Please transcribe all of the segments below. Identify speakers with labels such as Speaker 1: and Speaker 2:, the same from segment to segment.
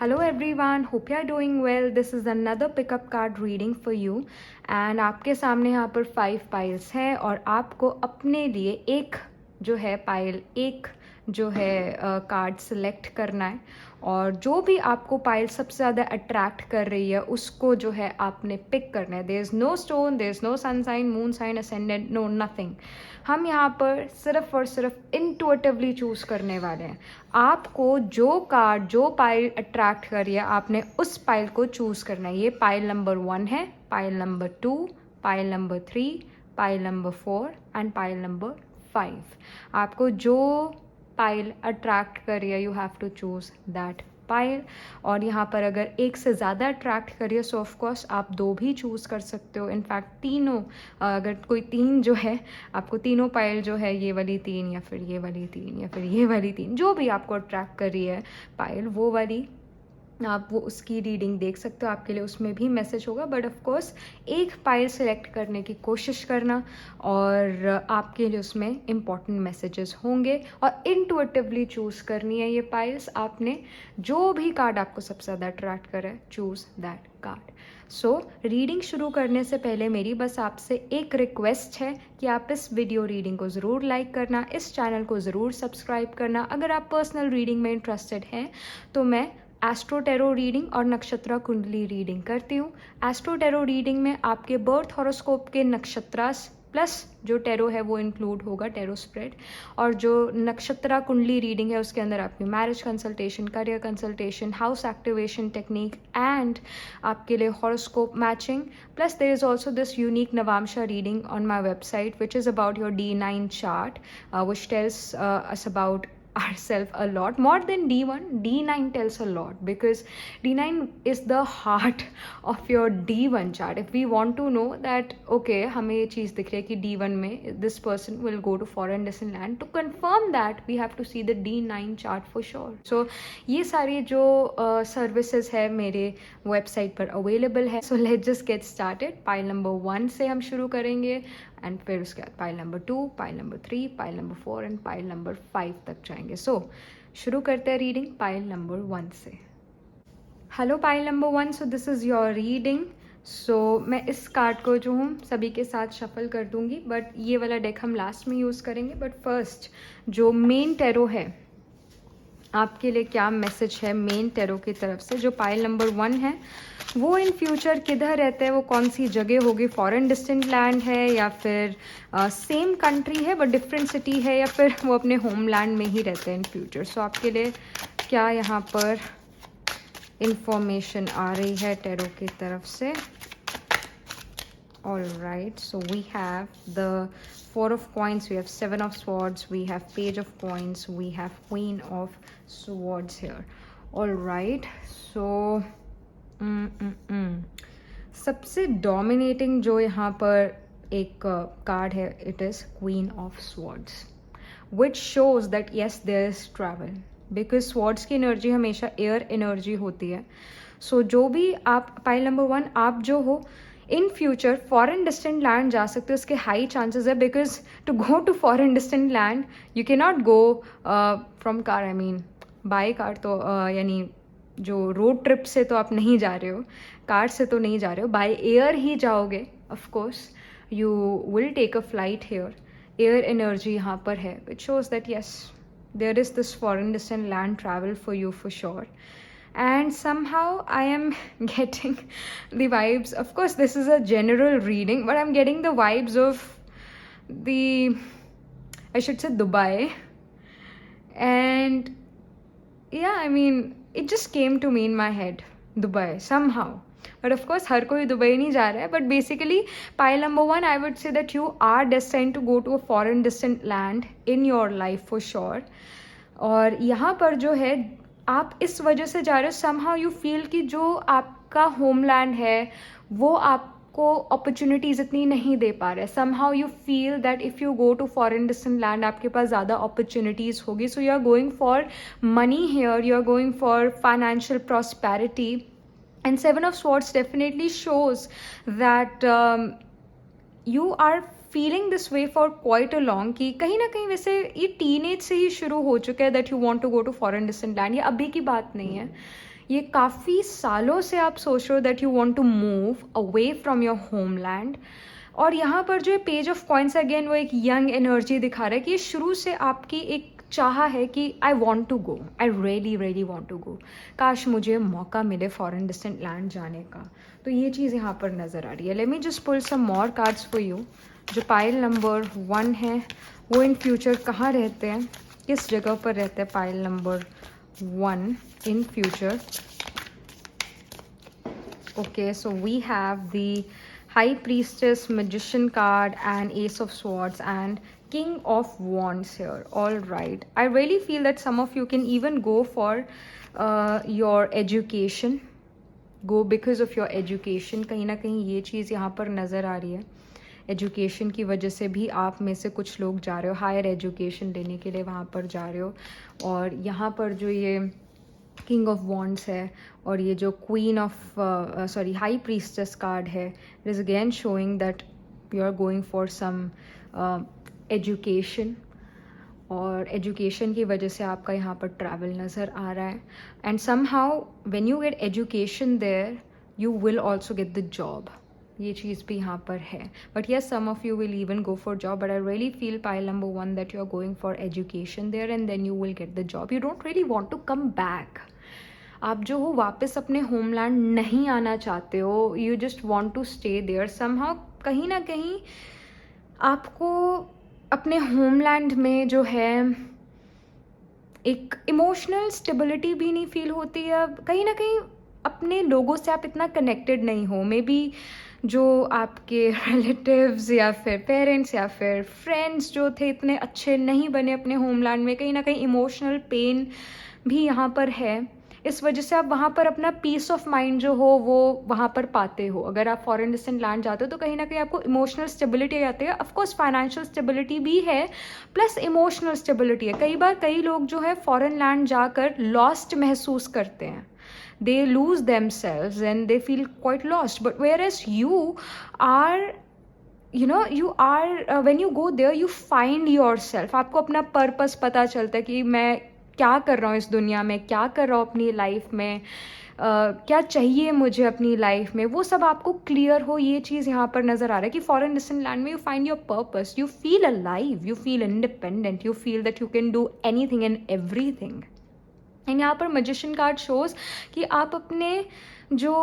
Speaker 1: Hello everyone, hope you are doing well. This is another pickup card reading for you and आपके सामने यहाँ पर 5 piles हैं और आपको अपने लिए एक जो है पाइल एक जो है कार्ड सिलेक्ट करना है और जो भी आपको पाइल सबसे ज़्यादा अट्रैक्ट कर रही है उसको जो है आपने पिक करना है. There is no stone, there is no sun sign, moon sign, ascendant, no nothing. हम यहाँ पर सिर्फ और सिर्फ इंट्यूटिवली चूज़ करने वाले हैं. आपको जो कार्ड जो पाइल अट्रैक्ट कर रही है आपने उस पाइल को चूज़ करना है. ये पाइल नंबर 1 है, pile number 2, pile number 3, pile number 4 and pile number 5. आपको जो पाइल अट्रैक्ट कर रही है you have to choose that pile. और यहाँ पर अगर एक से ज़्यादा अट्रैक्ट करिए सो ऑफकोर्स आप 2 भी चूज़ कर सकते हो. इनफैक्ट तीनों, अगर कोई 3 जो है आपको तीनों पाइल जो है ये वाली 3 या फिर ये वाली 3 या फिर ये वाली 3 जो भी आपको अट्रैक्ट कर रही है पाइल वो वाली आप वो उसकी रीडिंग देख सकते हो. आपके लिए उसमें भी मैसेज होगा बट ऑफ कोर्स एक पाइल सेलेक्ट करने की कोशिश करना और आपके लिए उसमें इम्पॉर्टेंट मैसेजेस होंगे और इंट्यूटिवली चूज़ करनी है ये पाइल्स. आपने जो भी कार्ड आपको सबसे ज़्यादा अट्रैक्ट करे choose that card. So reading शुरू करने से पहले मेरी बस आपसे एक रिक्वेस्ट है कि आप इस वीडियो रीडिंग को ज़रूर लाइक करना, इस चैनल को ज़रूर सब्सक्राइब करना. अगर आप पर्सनल रीडिंग में इंटरेस्टेड हैं तो मैं एस्ट्रो टैरो रीडिंग और नक्षत्र कुंडली रीडिंग करती हूँ. एस्ट्रो टैरो रीडिंग में आपके बर्थ हॉरोस्कोप के नक्षत्रास प्लस जो टैरो है वो इंक्लूड होगा, टैरो स्प्रेड. और जो नक्षत्र कुंडली रीडिंग है उसके अंदर आपकी marriage consultation, career consultation, house activation technique and आपके लिए horoscope matching. Plus there is also this unique navamsa reading on my website which is about your D9 chart which tells us about ourselves a lot more than D1. D9 tells a lot because D9 is the heart of your D1 chart. If we want to know that okay हमें ये चीज़ दिख रही है कि D1 में this person will go to foreign distant land, to confirm that we have to see the D9 chart for sure. So ये सारी जो सर्विसेज है मेरे वेबसाइट पर अवेलेबल है. So let's just get started. Pile number 1 से हम शुरू करेंगे एंड फिर उसके बाद pile number 2, pile number 3, pile number 4 and pile number 5 तक जाएंगे. सो शुरू करते हैं रीडिंग पाइल नंबर 1 से. Hello pile number 1, so this is your reading. सो मैं इस कार्ड को जो हूँ सभी के साथ शफल कर दूंगी बट ये वाला डेक हम लास्ट में यूज़ करेंगे. बट फर्स्ट जो मेन टैरो है आपके लिए क्या मैसेज है मेन टैरो की तरफ से. जो पाइल नंबर 1 है वो इन फ्यूचर किधर रहते हैं, वो कौन सी जगह होगी, फॉरेन डिस्टेंट लैंड है या फिर सेम कंट्री है बट डिफरेंट सिटी है या फिर वो अपने होमलैंड में ही रहते हैं इन फ्यूचर. सो आपके लिए क्या यहाँ पर इंफॉर्मेशन आ रही है टैरो की तरफ से. All right, so we have the 4 of coins, we have 7 of swords, we have page of coins, we have queen of swords here. All right, so सबसे डोमिनेटिंग जो यहाँ पर एक कार्ड है it is queen of swords which shows that yes there is travel because swords की energy हमेशा air energy होती है. सो जो भी आप पाइल नंबर 1 आप जो हो in future foreign distant land जा सकते हो. उसके हाई चांसेस है because to go to foreign distant land you can not go from car, I mean by car. तो यानी जो रोड ट्रिप से तो आप नहीं जा रहे हो, कार से तो नहीं जा रहे हो, बाय एयर ही जाओगे. Of course you will take a flight here. Air energy यहाँ पर है which shows that yes there is this foreign distant land travel for you for sure. And somehow I am getting the vibes, of course this is a general reading, but I'm getting the vibes of the, I should say Dubai. And yeah, I mean it just came to me in my head, Dubai somehow. But of course हर कोई Dubai नहीं जा रहा है. But basically pile number 1 I would say that you are destined to go to a foreign distant land in your life for sure. और यहाँ पर जो है आप इस वजह से जा रहे हो somehow you feel कि जो आपका होमलैंड है वो आपको अपॉर्चुनिटीज़ इतनी नहीं दे पा रहे. somehow you feel that if you go to foreign distant land आपके पास ज़्यादा अपॉर्चुनिटीज़ होगी. so you are going for money here, you are going for financial prosperity. and 7 of swords definitely shows that you are feeling this way for quite a long कि कहीं ना कहीं वैसे ये teenage से ही शुरू हो चुका है that you want to go to foreign distant land. ये अभी की बात नहीं है, ये काफ़ी सालों से आप सोच रहे हो that you want to move away from your homeland. और यहाँ पर जो पेज ऑफ कॉइन्स अगेन वो एक यंग एनर्जी दिखा रहा है कि ये शुरू से आपकी एक चाह है कि I want to go, I really really want to go, काश मुझे मौका मिले फॉरेन डिस्टेंट लैंड जाने का। तो ये चीज़ यहाँ पर नज़र आ रही है। Let me just pull some more cards for you. जो पाइल नंबर 1 है वो इन फ्यूचर कहाँ रहते हैं, किस जगह पर रहते हैं pile number 1 in future. Okay, so we have the High Priestess, Magician card, and Ace of Swords, and King of Wands here. All right. I really feel that some of you can even go for your education. Go because of your education. कहीं ना कहीं ये चीज़ यहाँ पर नज़र आ रही है। एजुकेशन की वजह से भी आप में से कुछ लोग जा रहे हो, हायर एजुकेशन लेने के लिए वहाँ पर जा रहे हो। और यहाँ पर जो ये किंग ऑफ वॉन्ड्स है और ये जो queen of high priestess card है, it is again showing that you are going for some education. और एजुकेशन की वजह से आपका यहाँ पर ट्रैवल नज़र आ रहा है। And somehow when you get education there you will also get the job. ये चीज़ भी यहाँ पर है। But yes, some of you will even go for job, but I really feel pile number 1 that you are going for education there and then you will get the job. You don't really want to come back. आप जो हो वापस अपने homeland नहीं आना चाहते हो, you just want to stay there somehow. कहीं ना कहीं आपको अपने होमलैंड में जो है एक इमोशनल स्टेबिलिटी भी नहीं फील होती है। कहीं ना कहीं अपने लोगों से आप इतना कनेक्टेड नहीं हो। मे बी जो आपके रिलेटिव्स या फिर पेरेंट्स या फिर फ्रेंड्स जो थे इतने अच्छे नहीं बने अपने होमलैंड में। कहीं ना कहीं इमोशनल पेन भी यहाँ पर है। इस वजह से आप वहाँ पर अपना पीस ऑफ माइंड जो हो वो वहाँ पर पाते हो। अगर आप फॉरेन डिस्टेंट लैंड जाते हो तो कहीं ना कहीं आपको इमोशनल स्टेबिलिटी आती है। ऑफकोर्स फाइनेंशियल स्टेबिलिटी भी है, प्लस इमोशनल स्टेबिलिटी है। कई बार कई लोग जो है फॉरेन लैंड जाकर लॉस्ट महसूस करते हैं। They lose themselves and they feel quite lost. But whereas you are, when you go there, you find yourself. आपको अपना पर्पस पता चलता है कि मैं क्या कर रहा हूँ इस दुनिया में, क्या कर रहा हूँ अपनी लाइफ में, क्या चाहिए मुझे अपनी लाइफ में, वो सब आपको क्लियर हो। ये चीज़ यहाँ पर नज़र आ रहा है कि फॉरेन डिस्टेंट लैंड में you find your purpose, you feel alive, you feel independent, you feel that you can do anything and everything. And यहाँ पर मैजिशियन कार्ड शोज कि आप अपने जो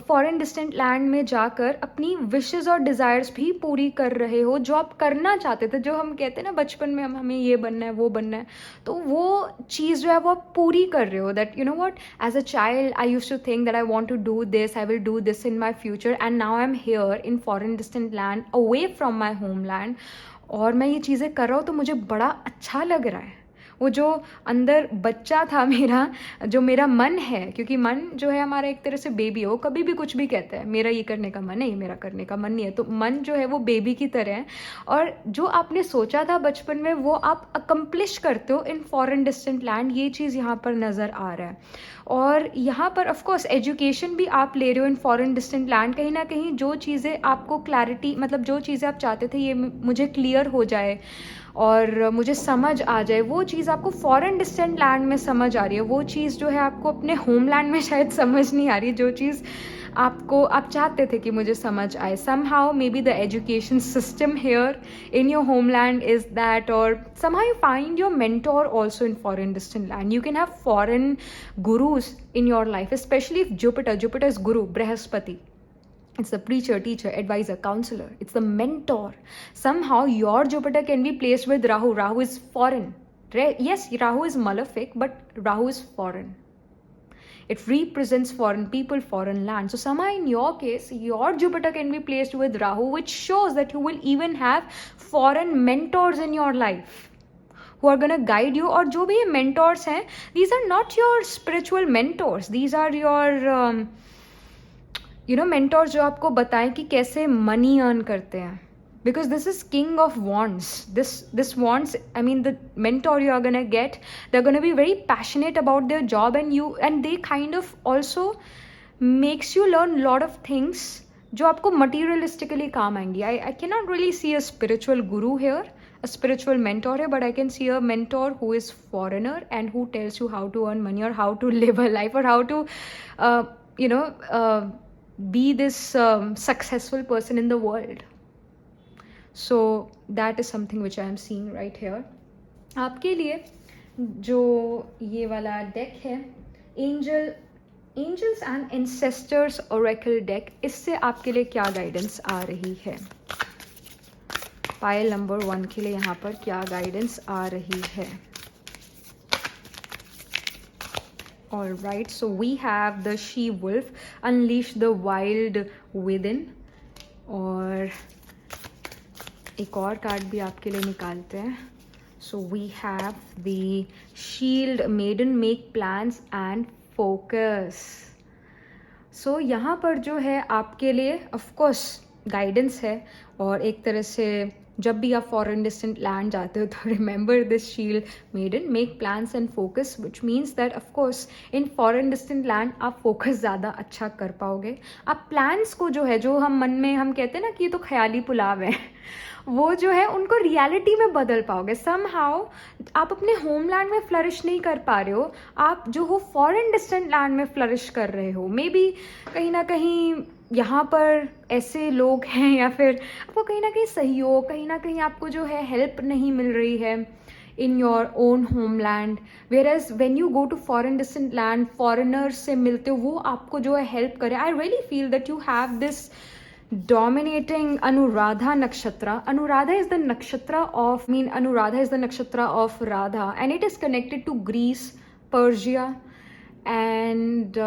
Speaker 1: फॉरेन डिस्टेंट लैंड में जाकर अपनी विशेस और डिज़ायर्स भी पूरी कर रहे हो, जो आप करना चाहते थे। जो हम कहते हैं ना बचपन में हमें ये बनना है वो बनना है, तो वो चीज़ जो है वो आप पूरी कर रहे हो। That you know what, as a child I used to think that I want to do this, I will do this in my future, and now I am here in foreign distant land away from my homeland, और मैं ये चीज़ें कर रहा हूँ तो मुझे बड़ा अच्छा लग रहा है। वो जो अंदर बच्चा था मेरा, जो मेरा मन है, क्योंकि मन जो है हमारा एक तरह से बेबी है, वो कभी भी कुछ भी कहता है, मेरा ये करने का मन है, ये मेरा करने का मन नहीं है। तो मन जो है वो बेबी की तरह है, और जो आपने सोचा था बचपन में वो आप अकम्प्लिश करते हो इन फॉरेन डिस्टेंट लैंड। ये चीज़ यहाँ पर नज़र आ रहा है। और यहाँ पर ऑफकोर्स एजुकेशन भी आप ले रहे हो इन फॉरेन डिस्टेंट लैंड। कहीं ना कहीं जो चीज़ें आपको क्लैरिटी, मतलब जो चीज़ें आप चाहते थे ये मुझे क्लियर हो जाए और मुझे समझ आ जाए, वो चीज़ आपको फॉरेन डिस्टेंट लैंड में समझ आ रही है। वो चीज़ जो है आपको अपने होमलैंड में शायद समझ नहीं आ रही, जो चीज़ आप चाहते थे कि मुझे समझ आए। somehow maybe the education system here in your homeland is that, or somehow you find your mentor also in foreign distant land. You can have foreign gurus in your life, especially if Jupiter is guru, Brihaspati. It's the preacher, teacher, advisor, counselor. It's the mentor. Somehow your Jupiter can be placed with Rahu. Rahu is foreign. Yes, Rahu is malefic, but Rahu is foreign. It represents foreign people, foreign land. So somehow in your case, your Jupiter can be placed with Rahu, which shows that you will even have foreign mentors in your life who are going to guide you. और जो भी ये mentors हैं, these are not your spiritual mentors. These are your mentors जो आपको बताएं कि कैसे money earn करते हैं. Because this is King of Wands. This Wands, I mean the mentor you are gonna get, they're gonna be very passionate about their job, and they kind of also makes you learn a lot of things जो आपको materialistically काम आएंगी. I cannot really see a spiritual guru here. a spiritual mentor है, but I can see a mentor who is foreigner and who tells you how to earn money or how to live a life or how to be this successful person in the world. So that is something which I am seeing right here. आपके लिए जो ये वाला deck है, angels and ancestors oracle deck, इससे आपके लिए क्या गाइडेंस आ रही है? पायल नंबर 1 के लिए यहाँ पर क्या गाइडेंस आ रही है? All right, so we have the she wolf, unleash the wild within. और एक और कार्ड भी आपके लिए निकालते हैं. So we have the shield maiden, make plans and focus. So यहाँ पर जो है आपके लिए of course गाइडेंस है, और एक तरह से जब भी आप फॉरेन डिस्टेंट लैंड जाते हो तो remember this shield maiden, make plans and focus, which means that of course in foreign distant land आप फोकस ज़्यादा अच्छा कर पाओगे. आप प्लान्स को जो है, जो हम मन में हम कहते हैं ना कि ये तो ख्याली पुलाव है, वो जो है उनको रियलिटी में बदल पाओगे. समहाउ आप अपने होमलैंड में फ्लरिश नहीं कर पा रहे हो, आप जो हो फॉरेन डिस्टेंट लैंड में फ्लरिश कर रहे हो. मे बी कहीं ना कहीं यहाँ पर ऐसे लोग हैं, या फिर आपको कहीं ना कहीं सहयोग, कहीं ना कहीं आपको जो है हेल्प नहीं मिल रही है in your own homeland, whereas when you go to foreign distant land, foreigners से मिलते हो, वो आपको जो है हेल्प करे. I really feel that you have this dominating Anuradha nakshatra. Anuradha is the nakshatra of Radha, and it is connected to Greece, Persia, and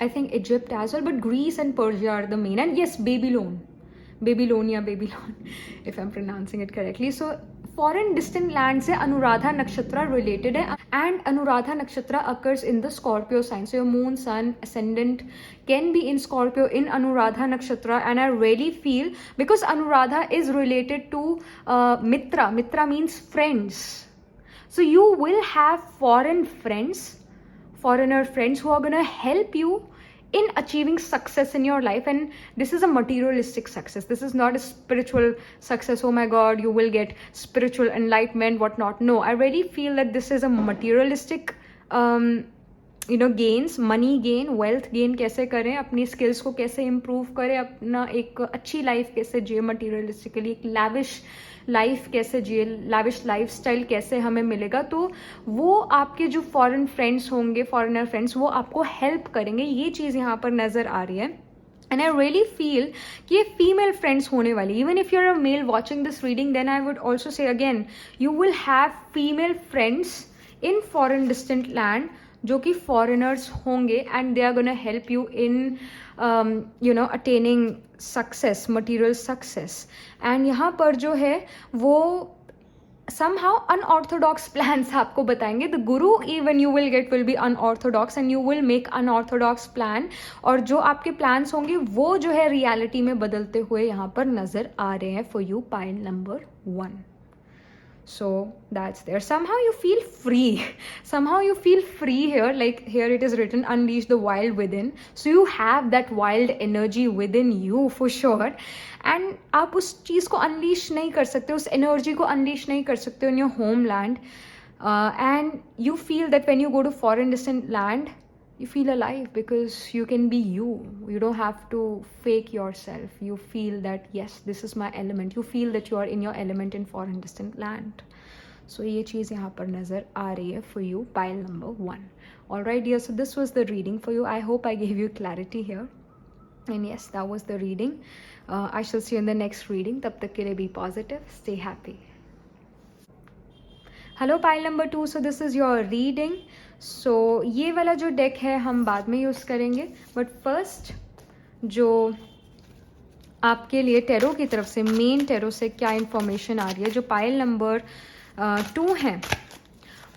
Speaker 1: I think Egypt as well, but Greece and Persia are the main, and yes, Babylon, if I'm pronouncing it correctly. So foreign distant land से अनुराधा नक्षत्र related है, and Anuradha नक्षत्र occurs in the Scorpio sign. So your moon, sun, ascendant can be in Scorpio in Anuradha नक्षत्र, and I really feel because Anuradha is related to Mitra means friends. So you will have foreigner friends who are gonna help you in achieving success in your life, and this is a materialistic success. This is not a spiritual success. Oh my God, you will get spiritual enlightenment, whatnot. No, I really feel that this is a materialistic gains, money gain, wealth gain कैसे करें, अपनी skills को कैसे improve करें, अपना एक अच्छी life कैसे जिए materialistically, एक lavish लाइफ कैसे जिए, लाविश लाइफस्टाइल कैसे हमें मिलेगा. तो वो आपके जो फॉरेन फ्रेंड्स होंगे, फॉरेनर फ्रेंड्स, वो आपको हेल्प करेंगे. ये चीज़ यहाँ पर नज़र आ रही है. एंड आई रियली फील कि ये फीमेल फ्रेंड्स होने वाली. Even if you are a male watching this reading, then I would also say again, you will have female friends in foreign distant land जो कि फॉरेनर्स होंगे, and they are gonna help you in attaining success, material success. And यहाँ पर जो है वो somehow unorthodox plans आपको बताएंगे. The guru even you will get will be unorthodox, and you will make unorthodox plan, और जो आपके plans होंगे वो जो है reality में बदलते हुए यहाँ पर नज़र आ रहे हैं for you, pile number 1. So that's there. Somehow you feel free here. Like here it is written, unleash the wild within. So you have that wild energy within you for sure, and आप उस चीज़ को unleash नहीं कर सकते, उस energy को unleash नहीं कर सकते in your homeland, and you feel that when you go to foreign distant land, you feel alive because you can be you. You don't have to fake yourself. You feel that yes, this is my element. You feel that you are in your element in foreign distant land. So ये चीज़ यहाँ पर नज़र आ रही है for you, pile number 1. Alright dear, so this was the reading for you. I hope I gave you clarity here. And yes, that was the reading. I shall see you in the next reading. तब तक के लिए be positive, stay happy. Hello pile number 2, so this is your reading. सो ये वाला जो deck है हम बाद में यूज़ करेंगे, बट फर्स्ट जो आपके लिए टेरो की तरफ से, मेन टेरो से क्या इन्फॉर्मेशन आ रही है. जो पाइल नंबर 2 है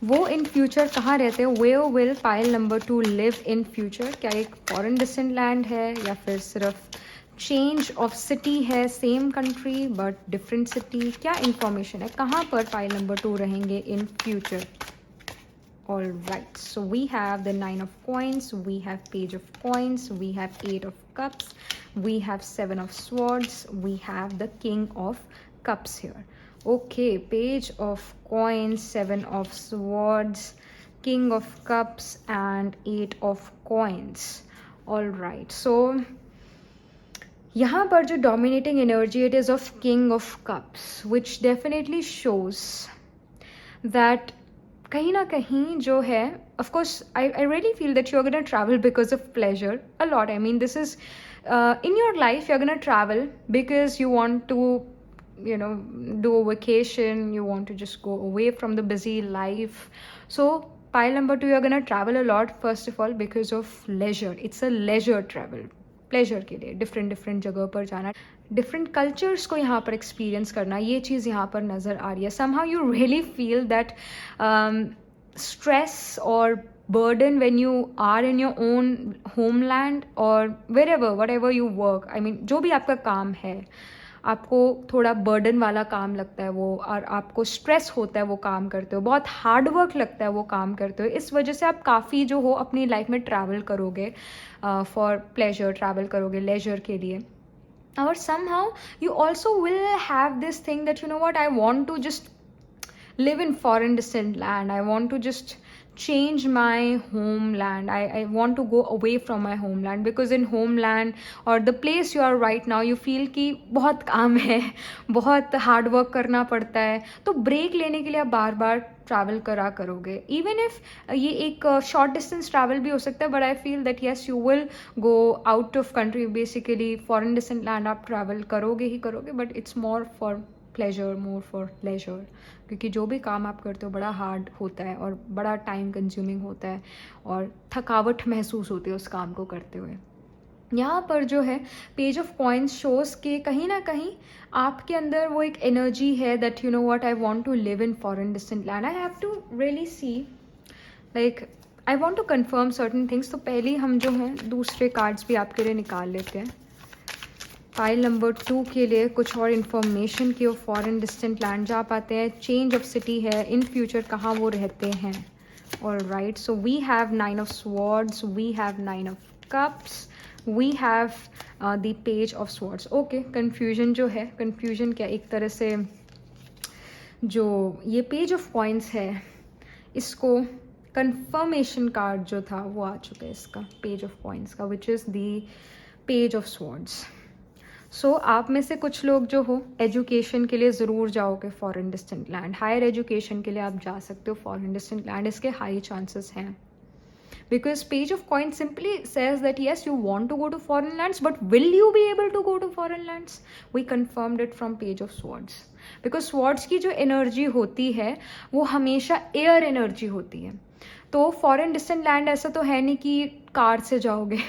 Speaker 1: वो इन फ्यूचर कहाँ रहते हैं. Where will pile number 2 live in future. क्या एक फॉरेन डिस्टेंट लैंड है या फिर सिर्फ चेंज ऑफ सिटी है, same country but different city. क्या इंफॉर्मेशन है, कहाँ पर पाइल नंबर 2 रहेंगे in future. All right, so we have the 9 of coins, we have page of coins, we have 8 of cups, we have 7 of swords, we have the king of cups here. Okay, Page of Coins, Seven of Swords, King of Cups and Eight of Coins. All right, so यहाँ पर जो dominating energy it is of King of Cups, which definitely shows that कहीं ना कहीं जो है, of course I really feel that you're gonna travel because of pleasure a lot. I mean, this is in your life you're gonna travel because you want to, you know, do a vacation, you want to just go away from the busy life. So pile number 2, you're gonna travel a lot first of all because of leisure. It's a leisure travel, pleasure के लिए different different जगह पर जाना, different cultures को यहाँ पर experience करना, ये चीज़ यहाँ पर नज़र आ रही है. Somehow you really feel that stress और burden when you are in your own homeland or wherever whatever you work. I mean, जो भी आपका काम है, आपको थोड़ा बर्डन वाला काम लगता है वो, और आपको स्ट्रेस होता है वो काम करते हो, बहुत हार्ड वर्क लगता है वो काम करते हो. इस वजह से आप काफ़ी जो हो अपनी लाइफ में ट्रैवल करोगे फॉर प्लेजर, ट्रैवल करोगे लेजर के लिए. और somehow you also will have this thing that, you know what, I want to just live in foreign distant land. I want to just change my homeland. I want to go away from my homeland because in homeland or the place you are right now you feel कि बहुत काम है, बहुत hard work करना पड़ता है, तो break लेने के लिए आप बार बार ट्रैवल करा करोगे. इवन इफ ये एक शॉर्ट डिस्टेंस ट्रैवल भी हो सकता है, but I feel that yes you will go out of country. Basically foreign distant land आप ट्रैवल करोगे ही करोगे, but it's more for pleasure, more for leisure, क्योंकि जो भी काम आप करते हो बड़ा हार्ड होता है और बड़ा टाइम कंज्यूमिंग होता है और थकावट महसूस होती है उस काम को करते हुए. यहाँ पर जो है पेज ऑफ कॉइन्स शोज के कहीं ना कहीं आपके अंदर वो एक एनर्जी है that you know what, I want to live in foreign distant land. I have to really see, like I want to confirm certain things. तो पहले हम जो हैं दूसरे कार्ड्स भी आपके लिए निकाल लेते हैं. फाइल नंबर 2 के लिए कुछ और इन्फॉर्मेशन की, वो फॉरेन डिस्टेंट लैंड जा पाते हैं, चेंज ऑफ सिटी है, इन फ्यूचर कहाँ वो रहते हैं. All right, so we have 9 of swords, we have 9 of cups, we have the page of swords. Okay, confusion जो है, कन्फ्यूजन क्या, एक तरह से जो ये पेज ऑफ कॉइन्स है इसको कन्फर्मेशन कार्ड जो था वो आ चुका है इसका, पेज ऑफ कॉइन्स का, which is the page of swords. So आप में से कुछ लोग जो हो एजुकेशन के लिए ज़रूर जाओगे foreign distant land. Higher education के लिए आप जा सकते हो फॉरेन डिस्टेंट लैंड, इसके हाई चांसेस हैं. Because page of coins simply says that yes, you want to go to foreign lands, but will you be able to go to foreign lands? We confirmed it from page of swords. Because swords की जो energy होती है वो हमेशा air energy होती है. तो foreign distant land ऐसा तो है नहीं कि कार से जाओगे.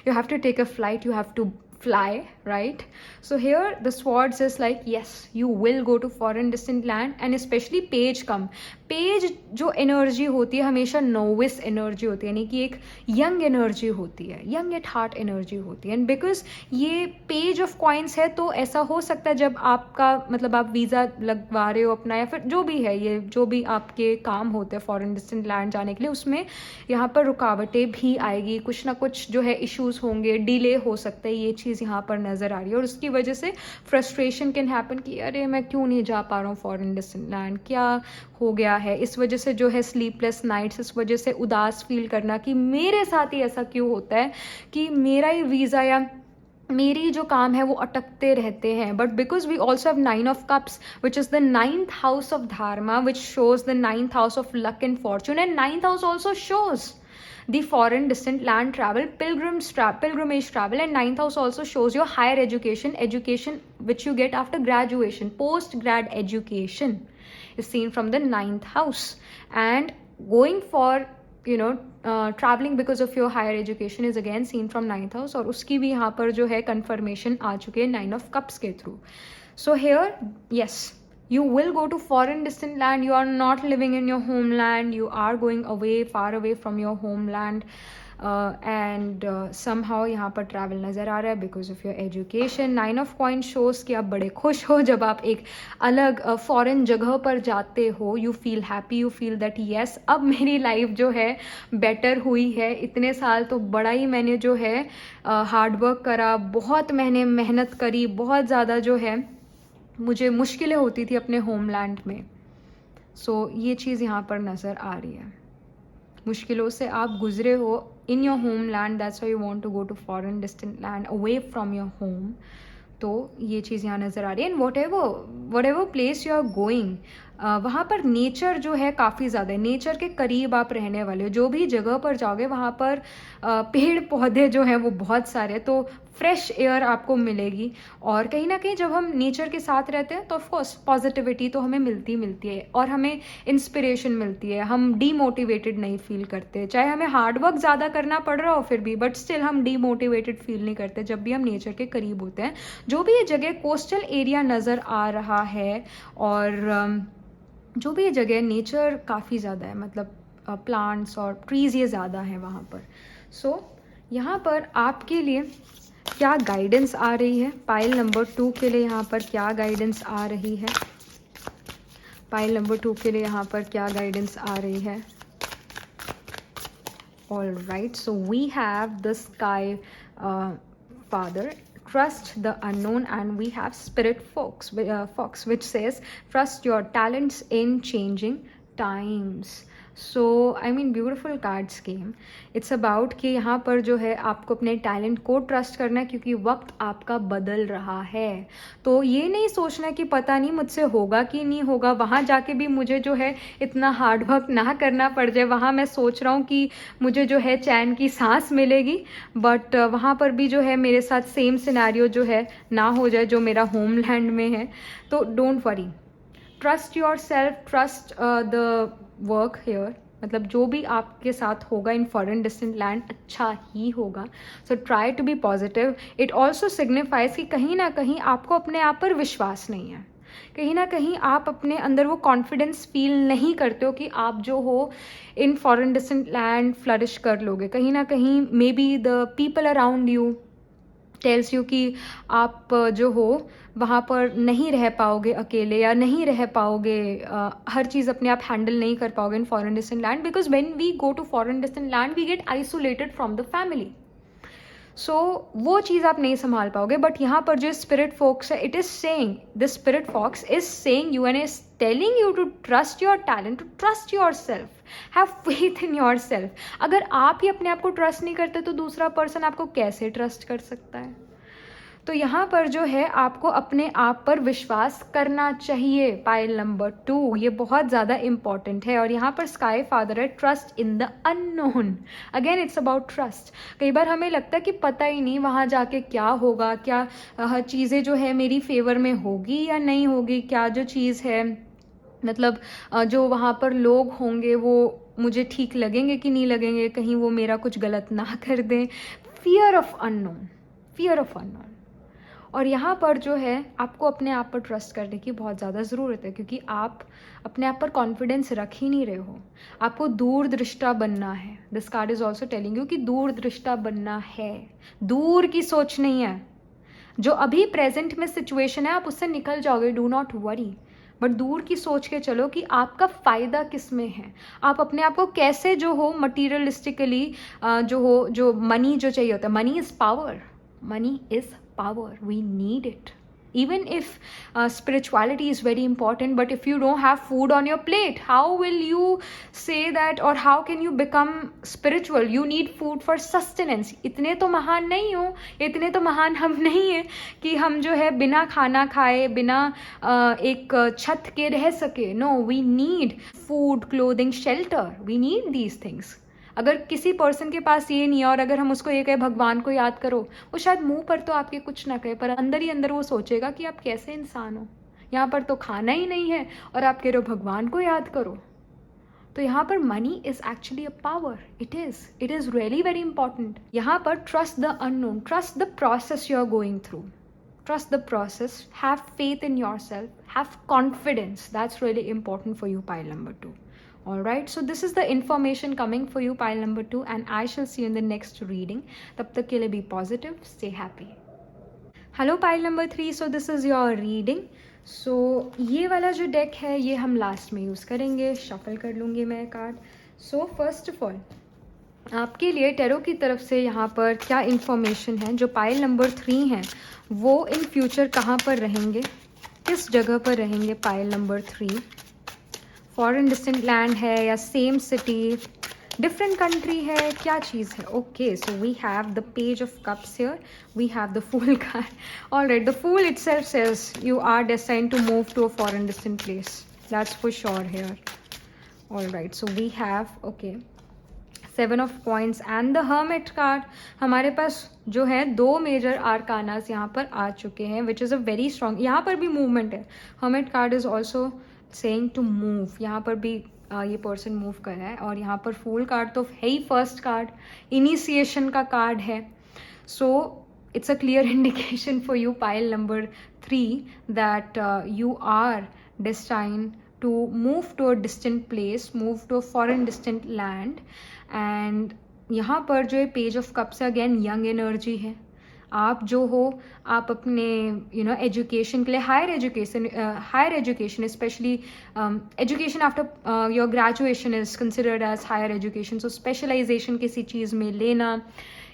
Speaker 1: You have to take a flight, you have to fly, right? So here the swords is like yes, you will go to foreign distant land. And especially page come, page जो energy होती है हमेशा novice energy होती है, यानी कि एक young energy होती है, यंग एट हार्ट एनर्जी होती है. एंड बिकॉज ये पेज ऑफ कॉइन्स है तो ऐसा हो सकता है जब आपका मतलब आप वीज़ा लगवा रहे हो अपना या फिर जो भी है, ये जो भी आपके काम होते हैं फॉरेन डिस्टेंट लैंड जाने के लिए, उसमें यहाँ पर रुकावटें भी आएगी, कुछ ना कुछ जो है इश्यूज होंगे, डिले हो सकता है, ये चीज़ यहाँ पर नज़र आ रही है. और उसकी वजह से फ्रस्ट्रेशन कैन हैपन कि अरे मैं क्यों नहीं जा पा रहा हूँ फॉरेन डिस्टेंट लैंड, क्या हो गया है. इस वजह से जो है स्लीपलेस नाइट्स, इस वजह से उदास फील करना कि मेरे साथ ही ऐसा क्यों होता है कि मेरा ही वीज़ा या मेरी जो काम है वो अटकते रहते हैं. But because we also have 9 of cups which is the 9th house of dharma, which shows the 9th house of luck and fortune. And 9th house also shows the foreign distant land travel, pilgrimage travel. And 9th house also shows your higher education which you get after graduation, post grad education is seen from the 9th house. And going for traveling because of your higher education is again seen from 9th house, और उसकी भी यहाँ पर जो है confirmation आ चुकी है 9 of cups के through. So here yes, you will go to foreign distant land, you are not living in your homeland, you are going away, far away from your homeland. And somehow यहाँ पर travel नज़र आ रहा है because of your education. 9 of coins shows कि आप बड़े खुश हो जब आप एक अलग foreign जगह पर जाते हो. You feel happy, you feel that yes, अब मेरी life जो है better हुई है. इतने साल तो बड़ा ही मैंने जो है hard work करा, बहुत मैंने मेहनत करी, बहुत ज़्यादा जो है मुझे मुश्किलें होती थी अपने होमलैंड में। सो ये चीज़ यहाँ पर नज़र आ रही है। मुश्किलों से आप गुजरे हो in your homeland, that's why you want to go to foreign distant land away from your home. तो ये चीज़ यहाँ नज़र आ रही है। And whatever place you are going, वहाँ पर नेचर जो है काफ़ी ज़्यादा है, नेचर के करीब आप रहने वाले हो। जो भी जगह पर जाओगे वहाँ पर पेड़ पौधे जो हैं वो बहुत सारे, तो फ्रेश एयर आपको मिलेगी। और कहीं ना कहीं जब हम नेचर के साथ रहते हैं तो ऑफकोर्स पॉजिटिविटी तो हमें मिलती है और हमें इंस्पिरेशन मिलती है। हम डीमोटिवेटेड नहीं फील करते, चाहे हमें हार्ड वर्क ज़्यादा करना पड़ रहा हो फिर भी, बट स्टिल हम डीमोटिवेटेड फील नहीं करते जब भी हम नेचर के करीब होते हैं। जो भी ये जगह कोस्टल एरिया नज़र आ रहा है और जो भी ये जगह नेचर काफ़ी ज़्यादा है, मतलब प्लांट्स और ट्रीज़ ये ज़्यादा हैं वहाँ पर। सो यहाँ पर आपके लिए क्या गाइडेंस आ रही है, पाइल नंबर 2 के लिए यहाँ पर क्या गाइडेंस आ रही है, पाइल नंबर 2 के लिए यहाँ पर क्या गाइडेंस आ रही है। All right, so we have the sky father, trust the unknown, and we have spirit fox which says trust your talents in changing times. So I mean beautiful cards game. It's about कि यहाँ पर जो है आपको अपने talent को trust करना है, क्योंकि वक्त आपका बदल रहा है। तो ये नहीं सोचना कि पता नहीं मुझसे होगा कि नहीं होगा, वहाँ जाके भी मुझे जो है इतना हार्ड वर्क ना करना पड़ जाए। वहाँ मैं सोच रहा हूँ कि मुझे जो है चैन की सांस मिलेगी, बट वहाँ पर भी जो है मेरे साथ सेम सिनेरियो जो है ना हो जाए जो मेरा होमलैंड में है। तो don't worry, trust your self, trust the work here. मतलब जो भी आपके साथ होगा इन फॉरेन डिस्टेंट लैंड अच्छा ही होगा। So try to be positive. It also signifies कि कहीं ना कहीं आपको अपने आप पर विश्वास नहीं है, कहीं ना कहीं आप अपने अंदर वो कॉन्फिडेंस फील नहीं करते हो कि आप जो हो इन फॉरेन डिस्टेंट लैंड फ्लरिश कर लोगे। कहीं ना कहीं may be the people around you tells you कि आप जो हो वहाँ पर नहीं रह पाओगे अकेले, या नहीं रह पाओगे, हर चीज़ अपने आप हैंडल नहीं कर पाओगे in foreign distant land, because when we go to foreign distant land we get isolated from the family. So वो चीज़ आप नहीं संभाल पाओगे। बट यहाँ पर जो स्पिरिट फॉक्स है, it is saying, the spirit fox is saying you and is telling you to trust your talent, to trust yourself, have faith in your self. अगर आप ही अपने आप को ट्रस्ट नहीं करते तो दूसरा पर्सन आपको कैसे ट्रस्ट कर सकता है। तो यहाँ पर जो है आपको अपने आप पर विश्वास करना चाहिए। पाइल नंबर 2 ये बहुत ज़्यादा इंपॉर्टेंट है। और यहाँ पर स्काई फादर है, trust in the unknown. Again it's about trust. कई बार हमें लगता है कि पता ही नहीं वहाँ जाके क्या होगा, क्या चीज़ें जो है मेरी फेवर में होगी या नहीं होगी, क्या जो चीज़ है मतलब जो वहाँ पर लोग होंगे वो मुझे ठीक लगेंगे कि नहीं लगेंगे, कहीं वो मेरा कुछ गलत ना कर दें। Fear of unknown, fear of unknown. और यहाँ पर जो है आपको अपने आप पर ट्रस्ट करने की बहुत ज़्यादा ज़रूरत है, क्योंकि आप अपने आप पर कॉन्फिडेंस रख ही नहीं रहे हो। आपको दूरदृष्टा बनना है। This card is also telling you कि दूरदृष्टा बनना है, दूर की सोच नहीं है। जो अभी प्रेजेंट में सिचुएशन है आप उससे निकल जाओगे, डू नॉट वरी, बट दूर की सोच के चलो कि आपका फ़ायदा किस में है। आप अपने आप को कैसे जो हो मटीरियलिस्टिकली जो हो, जो मनी जो चाहिए होता है, money is power, money is power, we need it. Even if spirituality is very important, but if you don't have food on your plate, how will you say that, or how can you become spiritual? You need food for sustenance. इतने तो महान नहीं हो, इतने तो महान हम नहीं हैं कि हम जो है बिना खाना खाए, बिना एक छत के रह सके। No, we need food, clothing, shelter. We need these things. अगर किसी पर्सन के पास ये नहीं है और अगर हम उसको ये कहे भगवान को याद करो, वो शायद मुंह पर तो आपके कुछ ना कहे, पर अंदर ही अंदर वो सोचेगा कि आप कैसे इंसान हो। यहाँ पर तो खाना ही नहीं है और आप कह रहे हो भगवान को याद करो। तो यहाँ पर money is actually a power, it is really very important. यहाँ पर trust the unknown, trust the process you are going through, trust the process, have faith in your self, have confidence, that's really important for you, pile number 2. Alright, so this is the information coming for you, pile number 2, and I shall see you in the next reading. तब तक के लिए be positive, stay happy. Hello pile number 3, so this is your reading. So ये वाला जो deck है ये हम लास्ट में यूज़ करेंगे, shuffle कर लूँगी मैं card. So first of all आपके लिए टेरो की तरफ से यहाँ पर क्या इन्फॉर्मेशन है। जो पाइल नंबर 3 है वो इन फ्यूचर कहाँ पर रहेंगे, किस जगह पर रहेंगे pile number 3? Foreign distant land है या सेम सिटी, डिफरेंट कंट्री है, क्या चीज़ है? Okay, so we have the page of cups here, we have the fool card. Alright, the fool itself says you are destined to move to a foreign distant place, that's for sure here. Alright, so we have okay 7 of coins and the hermit card. हमारे पास जो है 2 major आर्कानास यहाँ पर आ चुके हैं, which is a very strong, यहाँ पर भी मूवमेंट है। Hermit card is also saying to move, यहाँ पर भी ये पर्सन मूव कर रहा है। और यहाँ पर फूल कार्ड तो है ही फर्स्ट कार्ड, इनिशिएशन का कार्ड है। सो it's a clear indication for you, pile number 3, that you are destined to move to a distant place, move to a foreign distant land. And यहाँ पर जो है page of cups है, again young energy है। आप जो हो, आप अपने एजुकेशन के लिए, higher education specially education after your graduation is considered as higher education. So specialization किसी चीज़ में लेना,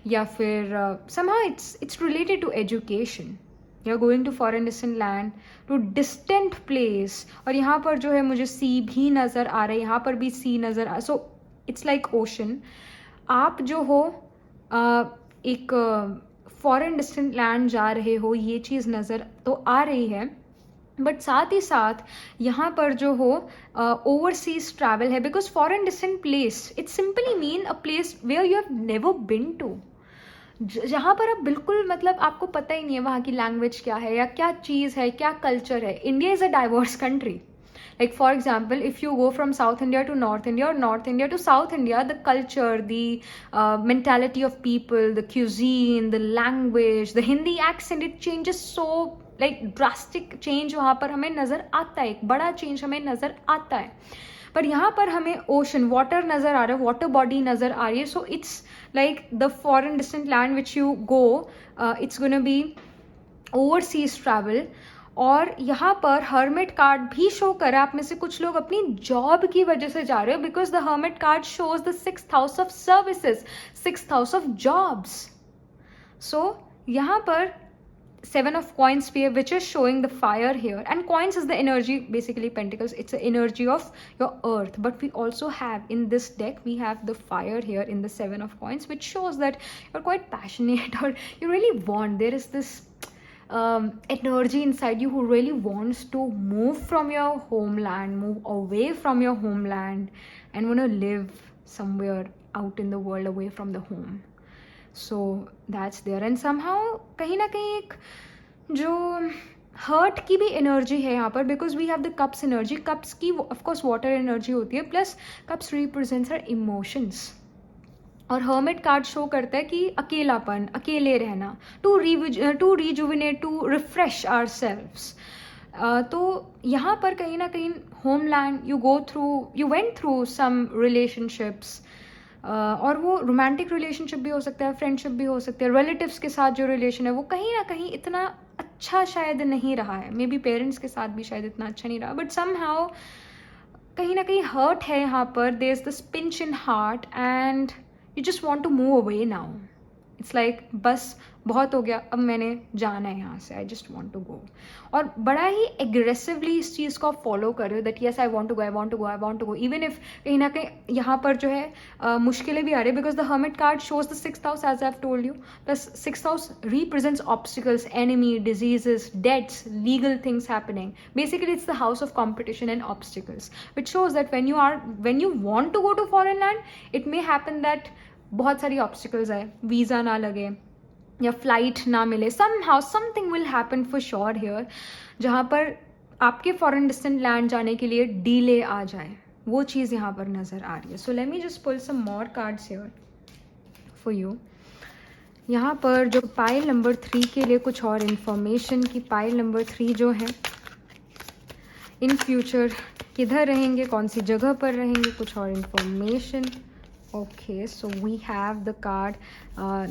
Speaker 1: या फिर somehow it's related to education. You're going to foreign distant land, to distant place. और यहाँ पर जो है मुझे सी भी नज़र आ रहा है, यहाँ पर भी सी नज़र आ, सो इट्स लाइक ओशन। आप जो हो एक फॉरेन डिस्टेंट लैंड जा रहे हो, ये चीज़ नज़र तो आ रही है। बट साथ ही साथ यहाँ पर जो हो ओवरसीज ट्रैवल है, because foreign distant place it's simply mean a place where you have never been to, जहाँ पर आप बिल्कुल मतलब आपको पता ही नहीं है वहाँ की लैंग्वेज क्या है या क्या चीज़ है, क्या कल्चर है। India is a diverse country. Like for example, if you go from South India to North India or North India to South India, the culture, the mentality of people, the cuisine, the language, the Hindi accent, it changes so like drastic change वहाँ पर हमें नज़र आता है, एक बड़ा change हमें नज़र आता है। पर यहाँ पर हमें ओशन, वाटर नज़र आ रहा है, वाटर बॉडी नज़र आ रही है। So it's like the foreign distant land which you go, it's gonna be overseas travel. और यहाँ पर हर्मिट कार्ड भी शो कर रहा है, आप में से कुछ लोग अपनी जॉब की वजह से जा रहे हो, because the hermit card shows the 6th house of services, 6th house of jobs. So यहाँ पर 7 of coins sphere, which is showing the fire here, and coins is the energy, basically pentacles, it's the energy of your earth. But we also have in this deck, we have the fire here in the 7 of coins, which shows that you're quite passionate, or you really want, there is this energy inside you who really wants to move from your homeland, move away from your homeland, and want to live somewhere out in the world away from the home. So that's there. And somehow कहीं ना कहीं एक जो hurt की भी energy है यहाँ पर, because we have the cups energy. Cups की ऑफकोर्स वाटर एनर्जी होती है, plus cups represents our emotions. और हर्मिट कार्ड शो करता है कि अकेलापन, अकेले रहना, to rejuvenate, to refresh our selves. तो यहाँ पर कहीं ना कहीं homeland, you went through some relationships, और वो रोमांटिक रिलेशनशिप भी हो सकता है, फ्रेंडशिप भी हो सकती है, रिलेटिव्स के साथ जो रिलेशन है वो कहीं ना कहीं इतना अच्छा शायद नहीं रहा है, मे बी पेरेंट्स के साथ भी शायद इतना अच्छा नहीं रहा, बट समहाउ कहीं ना कहीं हर्ट है यहाँ पर। There is this pinch in heart and you just want to move away now. It's like बस बहुत हो गया, अब मैंने जाना है यहाँ से, I just want to go. और बड़ा ही एग्रेसिवली इस चीज़ को आप फॉलो कर रहे हो, that yes I want to go, I want to go, I want to go, even if कहीं ना कहीं यहाँ पर जो है मुश्किलें भी आ रही है, because the hermit card shows the 6th house as I have told you, plus 6th house represents obstacles, enemy, diseases, deaths, legal things happening. Basically it's the house of competition and obstacles, which shows that when you want to go to foreign land, it may happen that बहुत सारी obstacles आए, visa ना लगे या flight ना मिले, somehow something will happen for sure here, जहाँ पर आपके फॉरेन डिस्टेंट लैंड जाने के लिए डिले आ जाए, वो चीज़ यहाँ पर नज़र आ रही है। So let me just pull some more cards here for you. यहाँ पर जो पाइल नंबर 3 के लिए कुछ और इन्फॉर्मेशन की, पाइल नंबर 3 जो है इन फ्यूचर किधर रहेंगे, कौन सी जगह पर रहेंगे, कुछ और information. Okay, so we have the card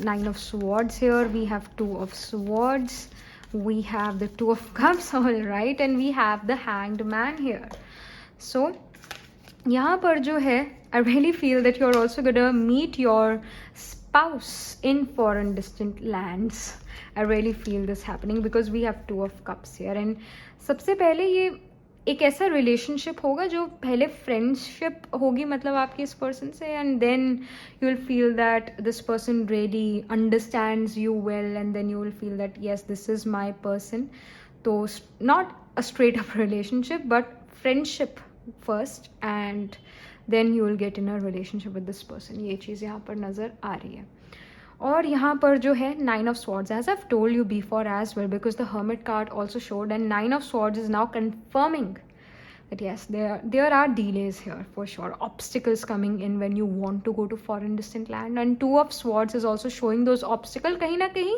Speaker 1: 9 of swords here, we have 2 of swords, we have the 2 of cups, all right, and we have the hanged man here. So यहाँ पर जो है I really feel that you're also gonna meet your spouse in foreign distant lands. I really feel this happening because we have 2 of cups here, and सबसे पहले ये एक ऐसा relationship होगा जो पहले फ्रेंडशिप होगी मतलब आपकी इस पर्सन से, and then you will feel that this person really understands you well, and then you will feel that yes this is my person. तो not a straight up relationship but friendship first, and then you will get in a relationship with this person. ये चीज़ यहाँ पर नज़र आ रही है. और यहाँ पर जो है 9 of Swords, as I've told you before as well, because the Hermit card also showed, and 9 of Swords is now confirming that yes, there are delays here for sure, obstacles coming in when you want to go to foreign distant land. And 2 of Swords is also showing those obstacles. कहीं ना कहीं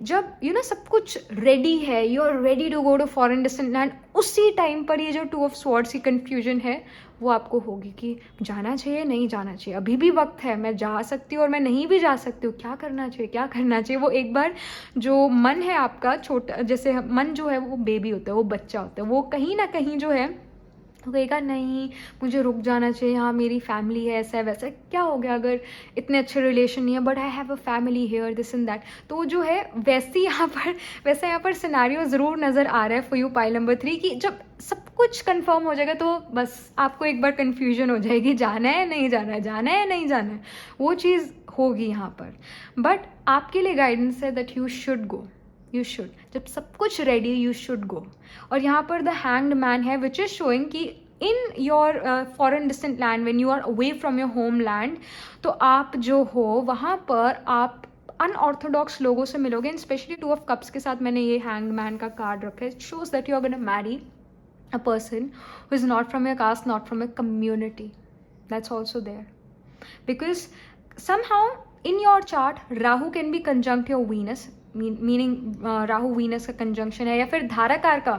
Speaker 1: जब सब कुछ ready है, you are ready to go to foreign distant land, उसी time पर ये जो 2 of Swords की कन्फ्यूजन है वो आपको होगी कि जाना चाहिए नहीं जाना चाहिए, अभी भी वक्त है, मैं जा सकती हूँ और मैं नहीं भी जा सकती हूँ, क्या करना चाहिए क्या करना चाहिए. वो एक बार जो मन है आपका छोटा, जैसे मन जो है वो बेबी होता है, वो बच्चा होता है, वो कहीं ना कहीं जो है वो कहेगा नहीं मुझे रुक जाना चाहिए, हाँ मेरी फैमिली है, ऐसा है वैसा, क्या हो गया अगर इतने अच्छे रिलेशन नहीं है, but I have a family here this and that. तो जो है वैसा यहाँ पर सिनेरियो ज़रूर नज़र आ रहा है फॉर यू पाइल नंबर 3 कि जब सब कुछ कंफर्म हो जाएगा तो बस आपको एक बार कन्फ्यूजन हो जाएगी, जाना है नहीं जाना है, जाना है नहीं जाना है, वो चीज़ होगी यहाँ पर. बट आपके लिए गाइडेंस है that you should go, you should, जब सब कुछ रेडी यू शुड गो. और यहाँ पर द हैंग्ड मैन है विच इज शोइंग कि in your foreign distant land when you are away from your home land, तो आप जो हो वहाँ पर आप अनऑर्थोडॉक्स लोगों से मिलोगे. एंड स्पेशली 2 of Cups के साथ मैंने ये हैंग्ड मैन का कार्ड रखा है. It shows that you are gonna marry a person who is not from your caste, not from a community. That's also there. Because somehow in your chart, Rahu can be conjunct your Venus, meaning Rahu Venus का conjunction है, या फिर धाराकार का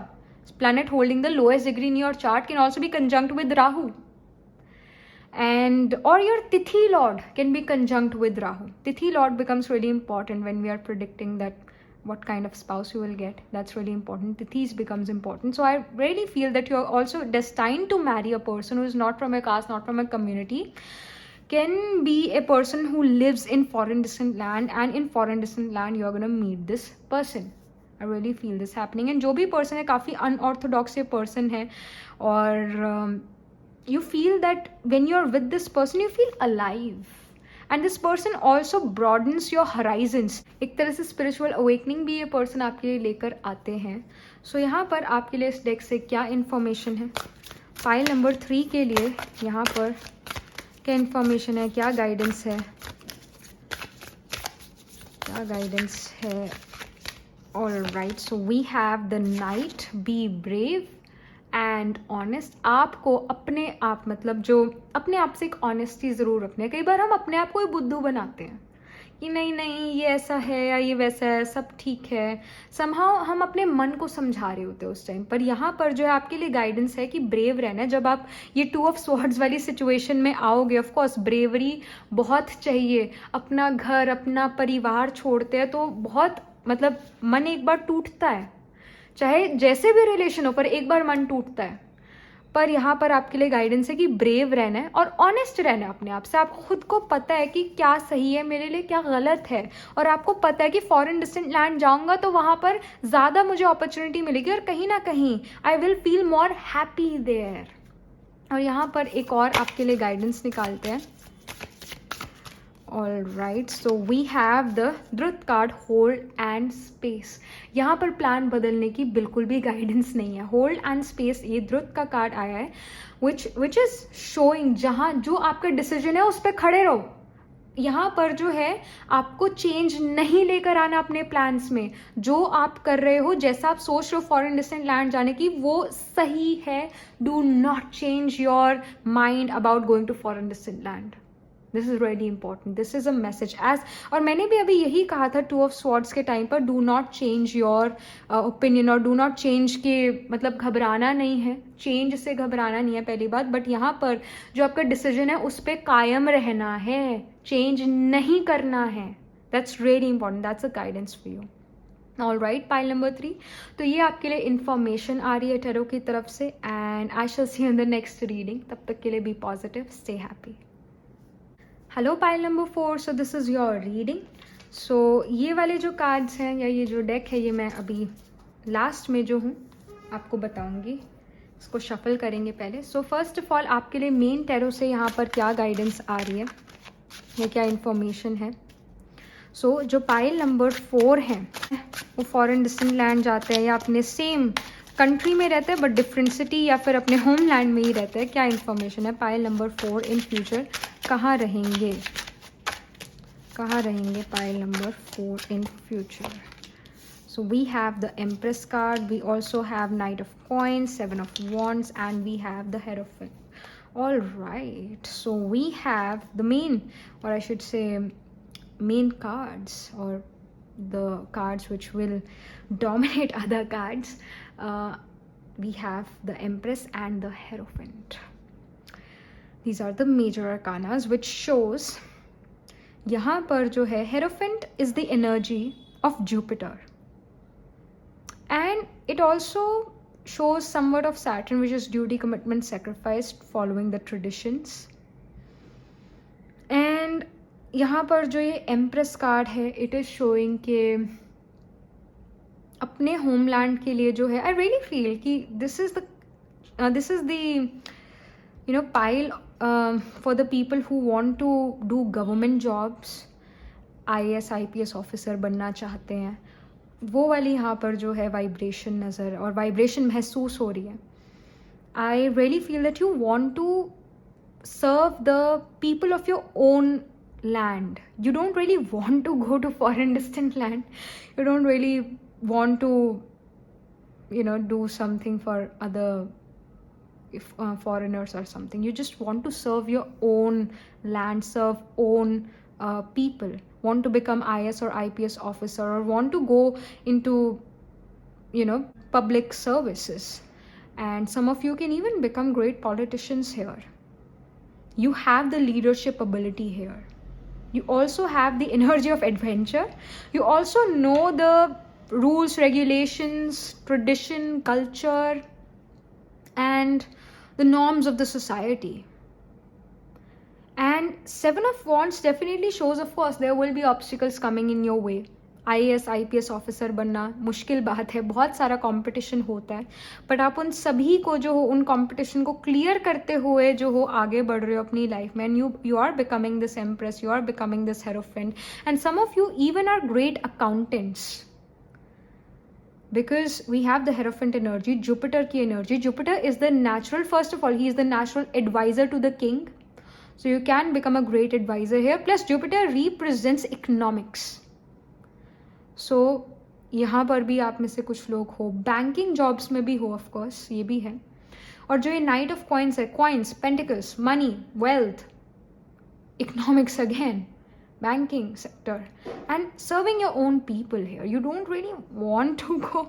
Speaker 1: planet holding the lowest degree in your chart can also be conjunct with Rahu. And or your Tithi Lord can be conjunct with Rahu. Tithi Lord becomes really important when we are predicting that what kind of spouse you will get. That's really important. Tithis becomes important. So I really feel that you are also destined to marry a person who is not from a caste, not from a community. Can be a person who lives in foreign distant land, and in foreign distant land you are going to meet this person. I really feel this happening. And जो भी person है काफ़ी unorthodox ये person है, और you feel that when you are with this person you feel alive. And this person also broadens your horizons. एक तरह से spiritual awakening भी ये person आपके लिए लेकर आते हैं. So यहाँ पर आपके लिए इस deck से क्या information है, pile number 3 के लिए यहाँ पर क्या information है, क्या guidance है, क्या guidance है. Alright, so we have the Knight. Be brave and honest. आपको अपने आप मतलब जो अपने आप से एक ऑनेस्टी ज़रूर रखनी है. कई बार हम अपने आप को ही बुद्धू बनाते हैं कि नहीं नहीं ये ऐसा है या ये वैसा है, सब ठीक है. समहाउ हम अपने मन को समझा रहे होते हैं उस टाइम पर. यहाँ पर जो है आपके लिए गाइडेंस है कि ब्रेव रहना है. जब आप ये 2 of Swords वाली सिचुएशन में आओगे, ऑफ कोर्स ब्रेवरी बहुत चाहिए. अपना घर अपना परिवार छोड़ते हैं तो बहुत मतलब मन एक बार टूटता है, चाहे जैसे भी रिलेशन हो, पर एक बार मन टूटता है. पर यहाँ पर आपके लिए गाइडेंस है कि ब्रेव रहना है और ऑनेस्ट रहना है अपने आप से. आपको खुद को पता है कि क्या सही है मेरे लिए, क्या गलत है, और आपको पता है कि फॉरेन डिस्टेंट लैंड जाऊँगा तो वहाँ पर ज़्यादा मुझे अपॉर्चुनिटी मिलेगी और कहीं ना कहीं I will feel more happy there. और यहाँ पर एक और आपके लिए गाइडेंस निकालते हैं. Alright, so we have the Drut card, hold and space. यहाँ पर प्लान बदलने की बिल्कुल भी गाइडेंस नहीं है. होल्ड एंड स्पेस ये ध्रुत का कार्ड आया है, which is showing जहाँ जो आपका डिसीजन है उस पर खड़े रहो. यहाँ पर जो है आपको चेंज नहीं लेकर आना अपने प्लान्स में. जो आप कर रहे हो, जैसा आप सोच रहे हो फॉरेन डिस्टेंट लैंड जाने की, वो सही है. Do not change your mind about going to foreign distant land. This is really important. This is a message as, और मैंने भी अभी यही कहा था 2 of Swords के टाइम पर, do not change your opinion, और डू नॉट चेंज के मतलब घबराना नहीं है, चेंज से घबराना नहीं है पहली बात. बट यहाँ पर जो आपका डिसीजन है उस पर कायम रहना है, चेंज नहीं करना है. That's really important. That's a guidance for you. Alright, pile number 3. तो ये आपके लिए इन्फॉर्मेशन आ रही है टैरो की तरफ से, and I shall see in the next reading. तब तक के लिए be positive, stay happy. Hello pile number 4. So this is your reading. सो ये वाले जो कार्ड्स हैं या ये जो डेक है, ये मैं अभी लास्ट में जो हूँ आपको बताऊंगी, इसको शफल करेंगे पहले। सो फर्स्ट ऑफ ऑल आपके लिए मेन टैरो से यहाँ पर क्या गाइडेंस आ रही है या क्या इन्फॉर्मेशन है। सो जो पाइल नंबर 4 है वो फॉरेन डिस्टेंट लैंड जाते हैं या अपने सेम कंट्री में रहते हैं बट डिफरेंट सिटी या फिर अपने होम लैंड में ही रहते हैं। क्या इन्फॉर्मेशन है पाइल नंबर 4 इन फ्यूचर, कहाँ रहेंगे, कहाँ रहेंगे pile number 4 in future? So we have the Empress card, we also have Knight of Coins, 7 of Wands, and we have the Hierophant. All right, so we have the main, or I should say main cards, or the cards which will dominate other cards. We have the Empress and the Hierophant. These are the major arcanas which shows यहाँ पर जो है hierophant is the energy of Jupiter and it also shows somewhat of Saturn, which is duty, commitment, sacrifice, following the traditions. And यहाँ पर जो ये empress card है, it is showing के अपने होमलैंड के लिए जो है, आई रियली फील कि this is the pile for the people who want to do government jobs, IAS IPS officer बनना चाहते हैं, वो वाली यहाँ पर जो है वाइब्रेशन नज़र और वाइब्रेशन महसूस हो रही है. I really feel that you want to serve the people of your own land. You don't really want to go to foreign distant land. You don't really want to do something for other foreigners or something. You just want to serve your own land, serve own people, want to become IS or IPS officer, or want to go into public services. And some of you can even become great politicians here. You have the leadership ability here. You also have the energy of adventure. You also know the rules, regulations, tradition, culture, and the norms of the society. And 7 of Wands definitely shows, of course, there will be obstacles coming in your way. IAS IPS officer बनना मुश्किल बात है, बहुत सारा competition होता है, but आप उन सभी को जो हो, उन कंपटीशन को क्लियर करते हुए जो हो आगे बढ़ रहे हो अपनी लाइफ में. And you are becoming this empress, you are becoming this hierophant, and some of you even are great accountants, because we have the Hierophant energy, Jupiter की energy. Jupiter is the natural, first of all, he is the natural advisor to the king. So you can become a great advisor here. Plus Jupiter represents economics. So यहाँ पर भी आप में से कुछ लोग हो, बैंकिंग जॉब्स में भी हो, ऑफ कोर्स ये भी है. और जो ये नाइट ऑफ कॉइन्स है, coins, pentacles, money, wealth, economics again, banking sector, and serving your own people here. You don't really want to go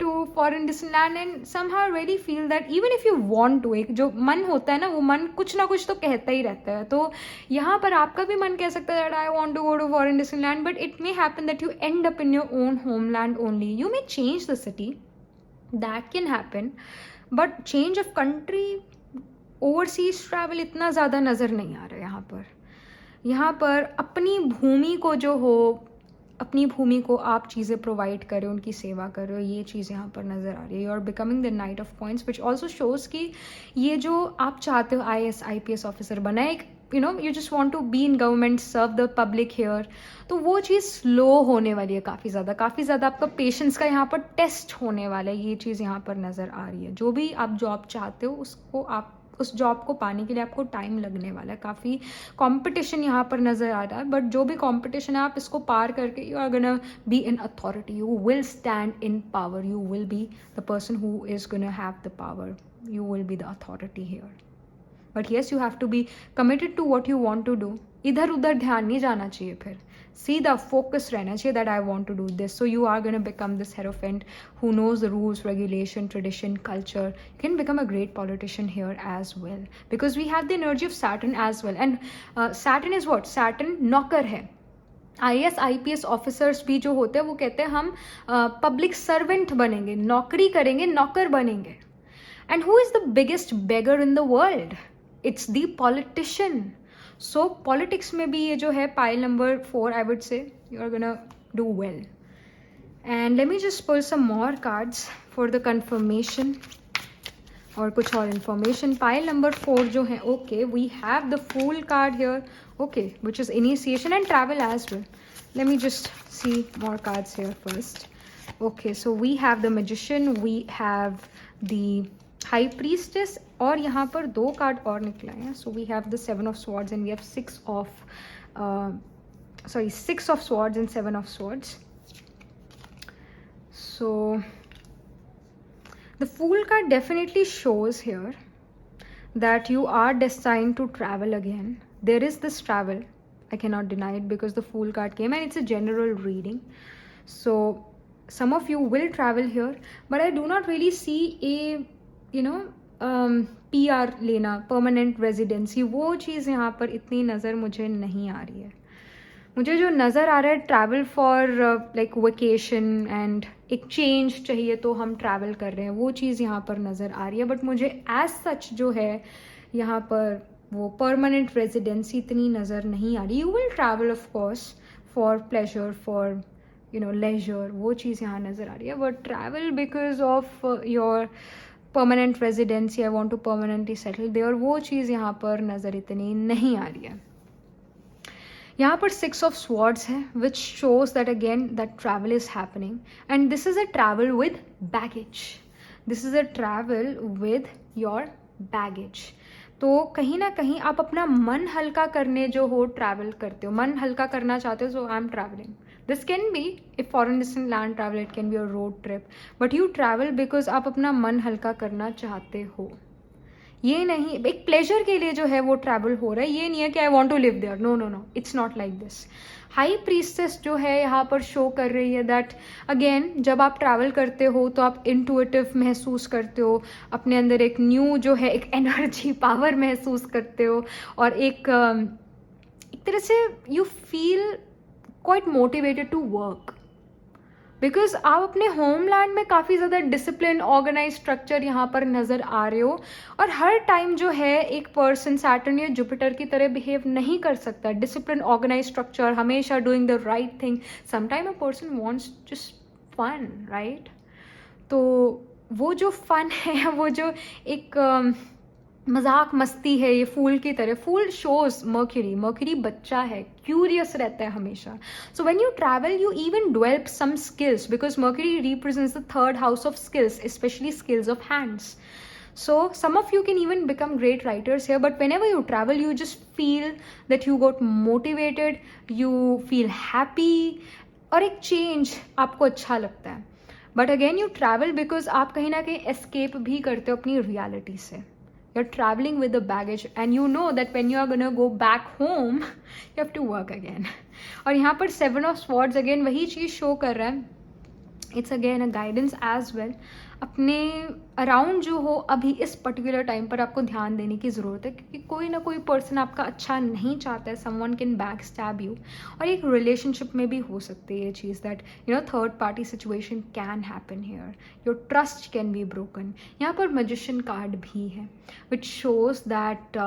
Speaker 1: to foreign distant land, and somehow really feel that even if you want to, एक जो मन होता है ना, वो मन कुछ ना कुछ तो कहता ही रहता है. तो यहाँ पर आपका भी मन कह सकता है that I want to go to foreign distant land, but it may happen that you end up in your own homeland only. You may change the city, that can happen, but change of country, overseas travel इतना ज़्यादा नज़र नहीं आ रहा है यहाँ पर. यहाँ पर अपनी भूमि को जो हो, अपनी भूमि को आप चीज़ें प्रोवाइड करें, उनकी सेवा करो, ये चीज़ यहाँ पर नज़र आ रही है. You are becoming the knight of coins, which also shows कि ये जो आप चाहते हो IAS IPS ऑफिसर बना, एक you just want to be in government, serve the public here, तो वो चीज़ स्लो होने वाली है काफ़ी ज़्यादा आपका पेशेंस का यहाँ पर टेस्ट होने वाला है. ये चीज़ यहाँ पर नज़र आ रही है. जो भी आप जॉब चाहते हो उसको आप उस जॉब को पाने के लिए आपको टाइम लगने वाला है. काफ़ी कंपटीशन यहाँ पर नज़र आ रहा है, बट जो भी कंपटीशन है आप इसको पार करके you are gonna be in authority, you will stand in power, you will be the person who is gonna have the power, you will be the authority here. But yes, you have to be committed to what you want to do. इधर उधर ध्यान नहीं जाना चाहिए, फिर सीधा focus रहना चाहिए that I want to do this. So you are going to become this Hierophant who knows the rules, regulation, tradition, culture. You can become a great politician here as well, because we have the energy of Saturn as well. And Saturn is what? Saturn नौकर है. IAS IPS officers भी जो होते हैं वो कहते हैं हम पब्लिक सर्वेंट बनेंगे, नौकरी करेंगे, नौकर बनेंगे. And who is the biggest beggar in the world? It's the politician. So politics में भी ये जो है pile number 4, I would say you are gonna do well. And let me just pull some more cards for the confirmation और कुछ और information. Pile number 4 जो है, okay, we have the fool card here, okay, which is initiation and travel as well. Let me just see more cards here first. Okay, so we have the magician, we have the high priestess, और यहाँ पर 2 card और निकला है. So we have the 7 of swords and we have 6 of swords and 7 of swords. So the Fool card definitely shows here that you are destined to travel again. There is this travel. I cannot deny it because the Fool card came and it's a general reading. So some of you will travel here, but I do not really see a, PR लेना, permanent residency. वो चीज़ यहाँ पर इतनी नज़र मुझे नहीं आ रही है. मुझे जो नज़र आ रहा है travel for like vacation and एक चेंज चाहिए तो हम ट्रैवल कर रहे हैं, वो चीज़ यहाँ पर नज़र आ रही है. बट मुझे एज सच जो है यहाँ पर वो परमानेंट रेजिडेंसी इतनी नज़र नहीं आ रही. You will travel of course for pleasure, for leisure, वो चीज़ यहाँ नज़र आ रही है. But travel because of your permanent residency, I want to permanently settle there, वो चीज़ यहाँ पर नज़र इतनी नहीं आ रही है. यहाँ पर 6 ऑफ स्वॉर्ड्स है, which shows that again that travel is happening and this is a travel with baggage. This is a travel with your baggage. तो कहीं ना कहीं आप अपना मन हल्का करने जो हो ट्रैवल करते हो, मन हल्का करना चाहते हो. So I am travelling. This can be a foreign distant land travel, it can be a road trip, but you travel because आप अपना मन हल्का करना चाहते हो. ये नहीं एक प्लेजर के लिए जो है वो ट्रैवल हो रहा है. ये नहीं है कि I want to live there. No no no, it's not like this. High priestess जो है यहाँ पर शो कर रही है दैट अगेन जब आप ट्रैवल करते हो तो आप इंटुइटिव महसूस करते हो, अपने अंदर एक न्यू जो है एक एनर्जी पावर महसूस करते हो, और एक तरह से you feel quite motivated to work because आप अपने होमलैंड में काफ़ी ज़्यादा डिसिप्लिन, ऑर्गेनाइज स्ट्रक्चर यहाँ पर नज़र आ रहे हो. और हर टाइम जो है एक पर्सन सैटर्न या जुपिटर की तरह बिहेव नहीं कर सकता. डिसिप्लिन, ऑर्गेनाइज स्ट्रक्चर, हमेशा doing the right thing. Sometime a person wants just fun, right? तो वो जो फन है, वो जो एक मजाक मस्ती है, ये फूल की तरह. फूल शोज मर्क्यूरी बच्चा है, क्यूरियस रहता है हमेशा. So when you travel you even develop some skills because Mercury represents the 3rd house of skills, specially skills of hands. So some of you can even become great writers here, but whenever you travel you just feel that you got motivated, you feel happy, और एक change आपको अच्छा लगता है. But again you travel because आप कहीं ना कहीं escape भी करते हो अपनी reality से. You're traveling with the baggage and you know that when you are gonna go back home you have to work again. और यहाँ पर 7 of swords again वही चीज़ शो कर रहा है. It's again a guidance as well. अपने around जो हो अभी इस पर्टिकुलर टाइम पर आपको ध्यान देने की ज़रूरत है, क्योंकि कोई ना कोई पर्सन आपका अच्छा नहीं चाहता है. Someone can back stab you. और एक रिलेशनशिप में भी हो सकती है ये चीज़ that third party situation can happen here. Your trust can be broken. यहाँ पर मैजिशियन कार्ड भी है which shows that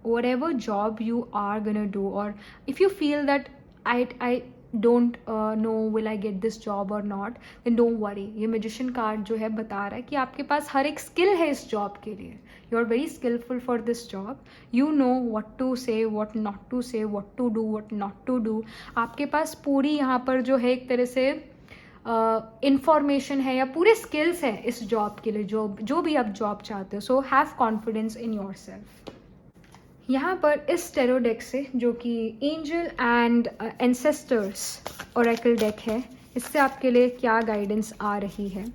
Speaker 1: whatever job you are gonna do, or if you feel that I don't know will I get this job or not, then don't worry. ये magician card जो है बता रहा है कि आपके पास हर एक स्किल है इस जॉब के लिए. You are very skilful for this job. You know what to say, what not to say, what to do, what not to do. आपके पास पूरी यहाँ पर जो है एक तरह से इंफॉर्मेशन है या पूरे स्किल्स हैं इस जॉब के लिए, जो भी आप जॉब चाहते हो. So have confidence in your self. यहाँ पर इस टेरो डेक से, जो कि angel and ancestors oracle deck है, इससे आपके लिए क्या गाइडेंस आ रही है.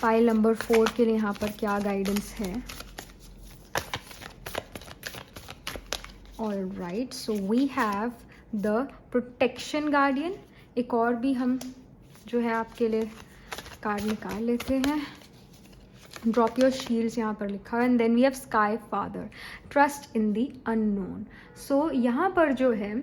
Speaker 1: पाइल नंबर 4 के लिए यहाँ पर क्या गाइडेंस है. All right, so we have the protection guardian. एक और भी हम जो है आपके लिए कार्ड निकाल लेते हैं. ड्रॉप योर शील्ड्स यहाँ पर लिखा है. And then we have sky father, trust in the unknown. So यहाँ पर जो है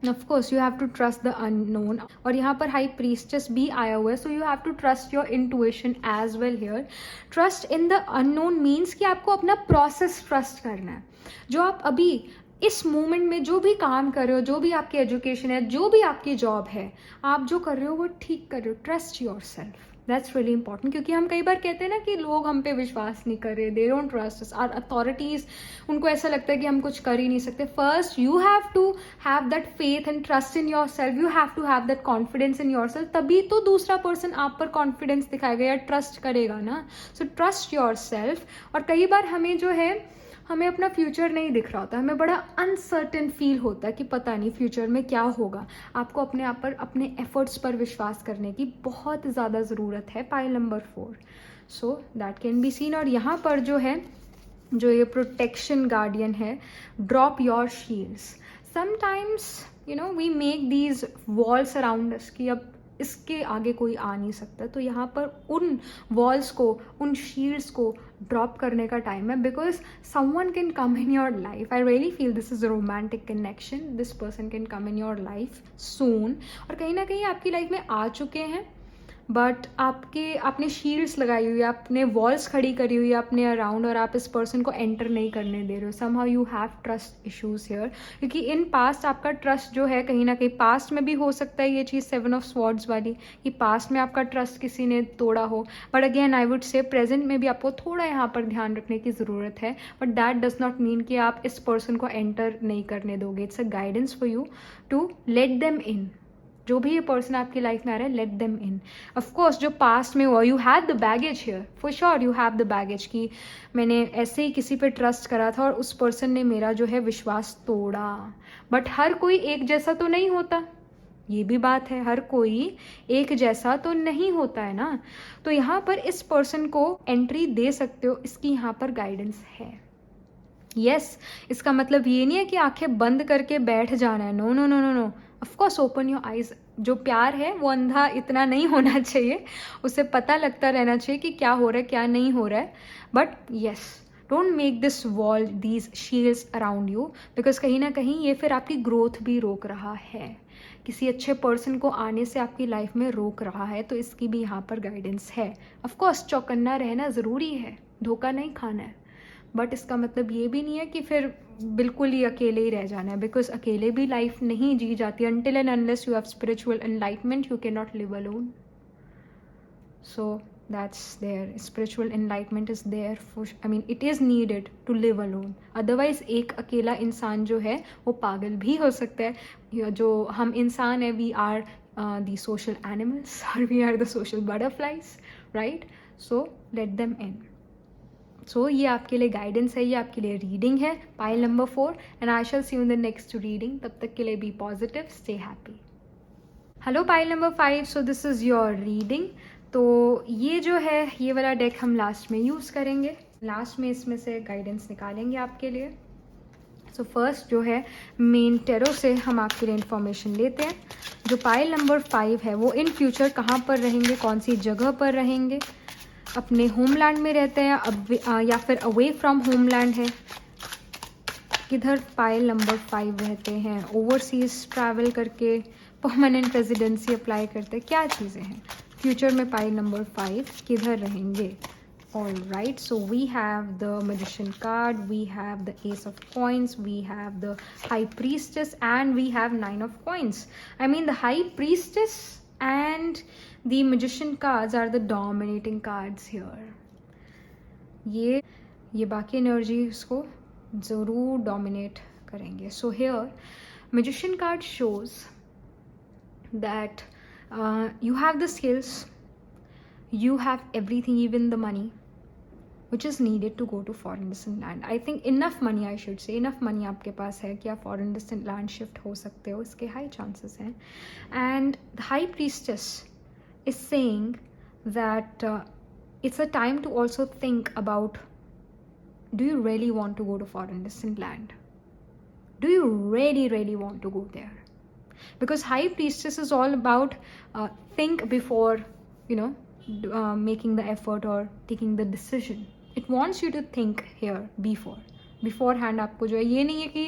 Speaker 1: of course you have to trust the unknown. और यहाँ पर हाई प्रीस्टेस भी आया हुआ है. So you have to trust your intuition as well here. Trust in the unknown means कि आपको अपना प्रोसेस ट्रस्ट करना है. जो आप अभी इस मोमेंट में जो भी काम कर रहे हो, जो भी आपकी एजुकेशन है, जो भी आपकी जॉब है, आप जो कर रहे हो वो ठीक कर रहे हो. Trust your self. That's really important, क्योंकि हम कई बार कहते हैं ना कि लोग हम पे विश्वास नहीं कर रहे, they don't trust us, our authorities, उनको ऐसा लगता है कि हम कुछ कर ही नहीं सकते. First you have to have that faith and trust in your self, you have to have that confidence in your self, तभी तो दूसरा पर्सन आप पर कॉन्फिडेंस दिखाएगा या ट्रस्ट करेगा ना. So trust your self. और कई बार हमें जो है, हमें अपना फ्यूचर नहीं दिख रहा होता, हमें बड़ा अनसर्टेन फील होता है कि पता नहीं फ्यूचर में क्या होगा. आपको अपने आप पर, अपने एफर्ट्स पर विश्वास करने की बहुत ज़्यादा ज़रूरत है. Pile number 4. So that can be seen. और यहाँ पर जो है, जो ये प्रोटेक्शन गार्डियन है, drop your shields. Sometimes you know we make these walls around us कि अब इसके आगे कोई आ नहीं सकता. तो यहाँ पर उन वॉल्स को, उन शील्ड्स को ड्रॉप करने का टाइम है, because someone can come in your life. I really feel this is a romantic connection. This person can come in your life soon. और कहीं ना कहीं आपकी लाइफ में आ चुके हैं, बट आपने शील्ड्स लगाई हुई है, आपने वॉल्स खड़ी करी हुई है अपने अराउंड, और आप इस पर्सन को एंटर नहीं करने दे रहे हो. Somehow you have trust issues here, क्योंकि इन पास्ट आपका ट्रस्ट जो है, कहीं ना कहीं पास्ट में भी हो सकता है ये चीज़ 7 ऑफ स्वॉर्ड्स वाली, कि पास्ट में आपका ट्रस्ट किसी ने तोड़ा हो. But again I would say present में भी आपको थोड़ा यहाँ पर ध्यान रखने की ज़रूरत है. But that does not mean कि आप इस पर्सन को एंटर नहीं करने दोगे. It's a guidance for you to let them in. जो भी ये पर्सन आपकी लाइफ में आ रहा है, लेट देम इन. ऑफकोर्स जो पास्ट में हुआ, you had the baggage here, for sure you have the baggage, कि मैंने ऐसे ही किसी पे ट्रस्ट करा था और उस पर्सन ने मेरा जो है विश्वास तोड़ा. बट हर कोई एक जैसा तो नहीं होता, ये भी बात है, हर कोई एक जैसा तो नहीं होता है ना. तो यहाँ पर इस पर्सन को एंट्री दे सकते हो, इसकी यहाँ पर गाइडेंस है. यस, इसका मतलब ये नहीं है कि आंखें बंद करके बैठ जाना है. No no no no no, of course open your eyes. जो प्यार है वो अंधा इतना नहीं होना चाहिए, उसे पता लगता रहना चाहिए कि क्या हो रहा है क्या नहीं हो रहा है. But yes, don't make this wall, these shields around you, because कहीं ना कहीं ये फिर आपकी ग्रोथ भी रोक रहा है, किसी अच्छे पर्सन को आने से आपकी लाइफ में रोक रहा है. तो इसकी भी यहाँ पर गाइडेंस है. ऑफकोर्स चौकन्ना रहना ज़रूरी है, धोखा नहीं खाना है, बट इसका मतलब ये भी नहीं है कि फिर बिल्कुल ही अकेले ही रह जाना है, बिकॉज अकेले भी लाइफ नहीं जी जाती. Until and unless you have spiritual enlightenment, you can not live alone. So that's there, spiritual enlightenment is there for, I mean it is needed to live alone. Otherwise एक अकेला इंसान जो है वो पागल भी हो सकता है. जो हम इंसान है, we are the social animals, और we are the social butterflies, right. So let them in. So ये आपके लिए गाइडेंस है, ये आपके लिए रीडिंग है, pile number 4. And I shall see you in the next reading. तब तक के लिए be positive, stay happy. Hello pile number 5. So this is your reading. तो ये जो है, ये वाला डेक हम लास्ट में यूज़ करेंगे, लास्ट में इसमें से गाइडेंस निकालेंगे आपके लिए. सो फर्स्ट जो है, मेन टेरो से हम आपके लिए इन्फॉर्मेशन लेते हैं. जो पाइल नंबर 5 है वो इन फ्यूचर कहाँ पर रहेंगे, कौन सी जगह पर रहेंगे, अपने होमलैंड में रहते हैं या फिर अवे फ्रॉम होमलैंड है, किधर पाइल नंबर 5 रहते हैं, ओवरसीज ट्रैवल करके परमानेंट रेजिडेंसी अप्लाई करते हैं, क्या चीज़ें हैं फ्यूचर में पाइल नंबर 5 किधर रहेंगे. All right, so we have the magician card, we have the ace of coins, we have the high priestess, and we have 9 of coins. I mean, the high priestess and the magician cards are the dominating cards here. ये बाकी energies को ज़रूर dominate करेंगे. So here magician card shows that you have the skills, you have everything, even the money which is needed to go to foreign distant land. I think enough money, I should say, enough money आपके पास है कि आप foreign distant land shift हो सकते हो, इसके high chances हैं. And the high priestess is saying that it's a time to also think about, do you really want to go to foreign distant land? Do you really want to go there? Because high priestess is all about think before, you know, making the effort or taking the decision. It wants you to think here beforehand. आपको जो है, ये नहीं है कि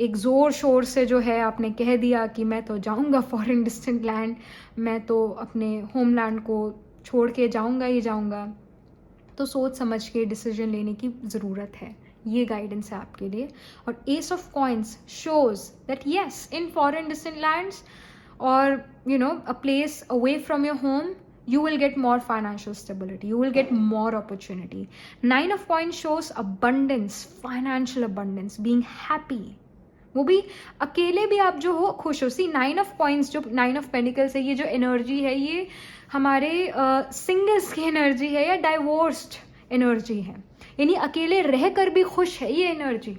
Speaker 1: एक ज़ोर शोर से जो है आपने कह दिया कि मैं तो जाऊंगा फॉरेन डिस्टेंट लैंड, मैं तो अपने होमलैंड को छोड़ के जाऊंगा ही जाऊंगा. तो सोच समझ के डिसीजन लेने की ज़रूरत है. ये गाइडेंस है आपके लिए. और ace of coins shows that yes, in foreign distant lands और you know a place away from your home, you will get more financial stability, you will get more opportunity. 9 of coins shows abundance, financial abundance, being happy. वो भी अकेले भी आप जो हो खुश हो. सी 9 ऑफ कॉइंस जो 9 ऑफ पेनिकल्स है, ये जो एनर्जी है ये हमारे सिंगल्स की एनर्जी है या डाइवोर्स्ड एनर्जी है, यानी अकेले रह कर भी खुश है ये एनर्जी.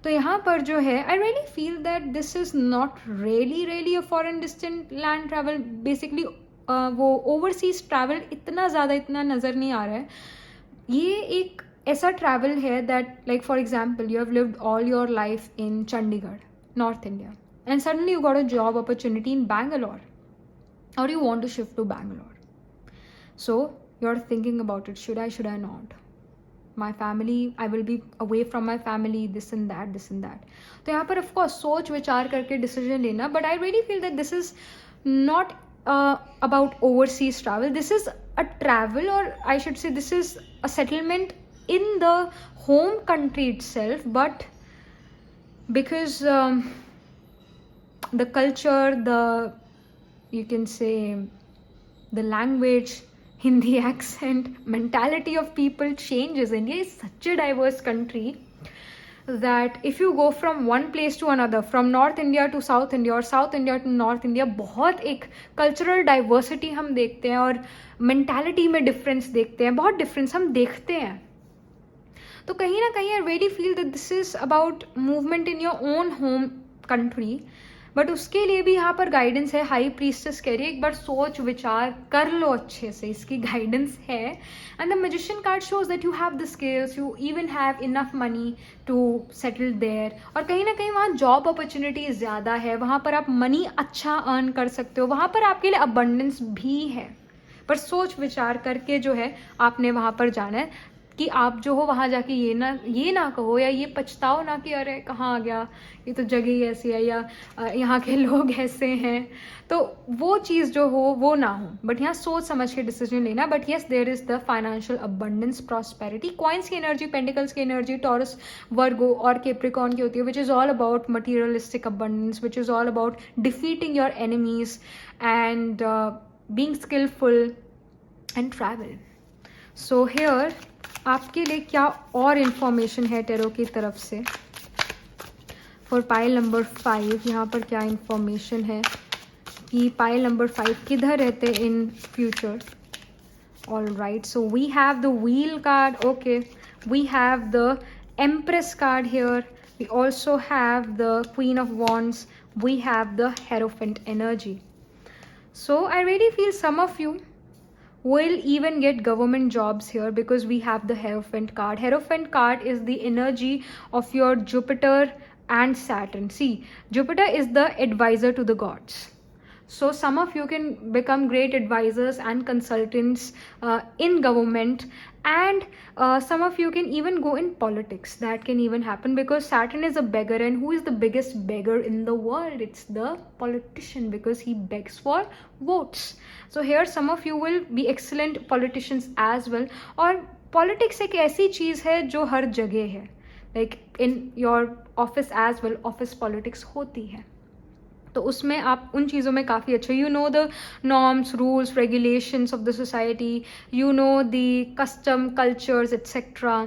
Speaker 1: तो यहाँ पर जो है I really feel that this is not really a foreign distant land travel. Basically वो ओवरसीज ट्रैवल इतना ज़्यादा इतना नज़र नहीं आ रहा है. ये एक ऐसा ट्रैवल है that like for example you have lived all your life in Chandigarh, north India, and suddenly you got a job opportunity in Bangalore or you want to shift to Bangalore. So you're thinking about it, should I not? My family, I will be away from my family, this and that. तो यहाँ पर of course सोच विचार करके decision लेना, but I really feel that this is not about overseas travel. This is a travel, or I should say this is a settlement in the home country itself, but because the culture, you can say the language, Hindi accent, mentality of people changes. India is such a diverse country that if you go from one place to another, from North India to South India or South India to North India, बहुत एक cultural diversity हम देखते हैं और mentality में difference देखते हैं, बहुत difference हम देखते हैं. तो कहीं ना कहीं I really feel that this is about movement in your own home country. But उसके लिए भी यहाँ पर गाइडेंस है. हाई प्रीस्टेस कह रही है एक बार सोच विचार कर लो अच्छे से, इसकी गाइडेंस है. And the magician card shows that you have the skills, you even have enough money to settle there. और कहीं ना कहीं वहाँ जॉब अपॉर्चुनिटी ज़्यादा है, वहाँ पर आप मनी अच्छा अर्न कर सकते हो, वहाँ पर आपके लिए अबंडेंस भी है. पर सोच विचार करके जो है आपने वहाँ पर जाना है कि आप जो हो वहाँ जाके ये ना कहो या ये पछताओ ना कि अरे कहाँ आ गया, ये तो जगह ही ऐसी है या यहाँ के लोग ऐसे हैं. तो वो चीज़ जो हो वो ना हो, बट यहाँ सोच समझ के डिसीजन लेना. But yes, there is the financial abundance, prosperity. Coins की एनर्जी, पेंटिकल्स की एनर्जी टॉरस, वर्गो और कैप्रिकॉर्न की होती है, which is all about materialistic abundance, which is all about defeating your enemies and being skilful and travel. So here आपके लिए क्या और इन्फॉर्मेशन है टेरो की तरफ से फॉर पाइल नंबर 5. यहाँ पर क्या इन्फॉर्मेशन है कि पाइल नंबर 5 किधर रहते in future. All right, so we have the wheel card. Okay, we have the empress card here. We also have the queen of wands. We have the hierophant energy. So I really feel some of you will even get government jobs here because we have the Hierophant card. Hierophant card is the energy of your Jupiter and Saturn. See, Jupiter is the advisor to the gods. So some of you can become great advisors and consultants in government, and some of you can even go in politics. That can even happen because Saturn is a beggar, and who is the biggest beggar in the world? It's the politician because he begs for votes. So here some of you will be excellent politicians as well. और politics एक ऐसी चीज़ है जो हर जगह है, like in your office as well, office politics होती है. तो उसमें आप उन चीज़ों में काफ़ी अच्छे, you know the norms, rules, regulations of the society, you know the custom, cultures etcetera.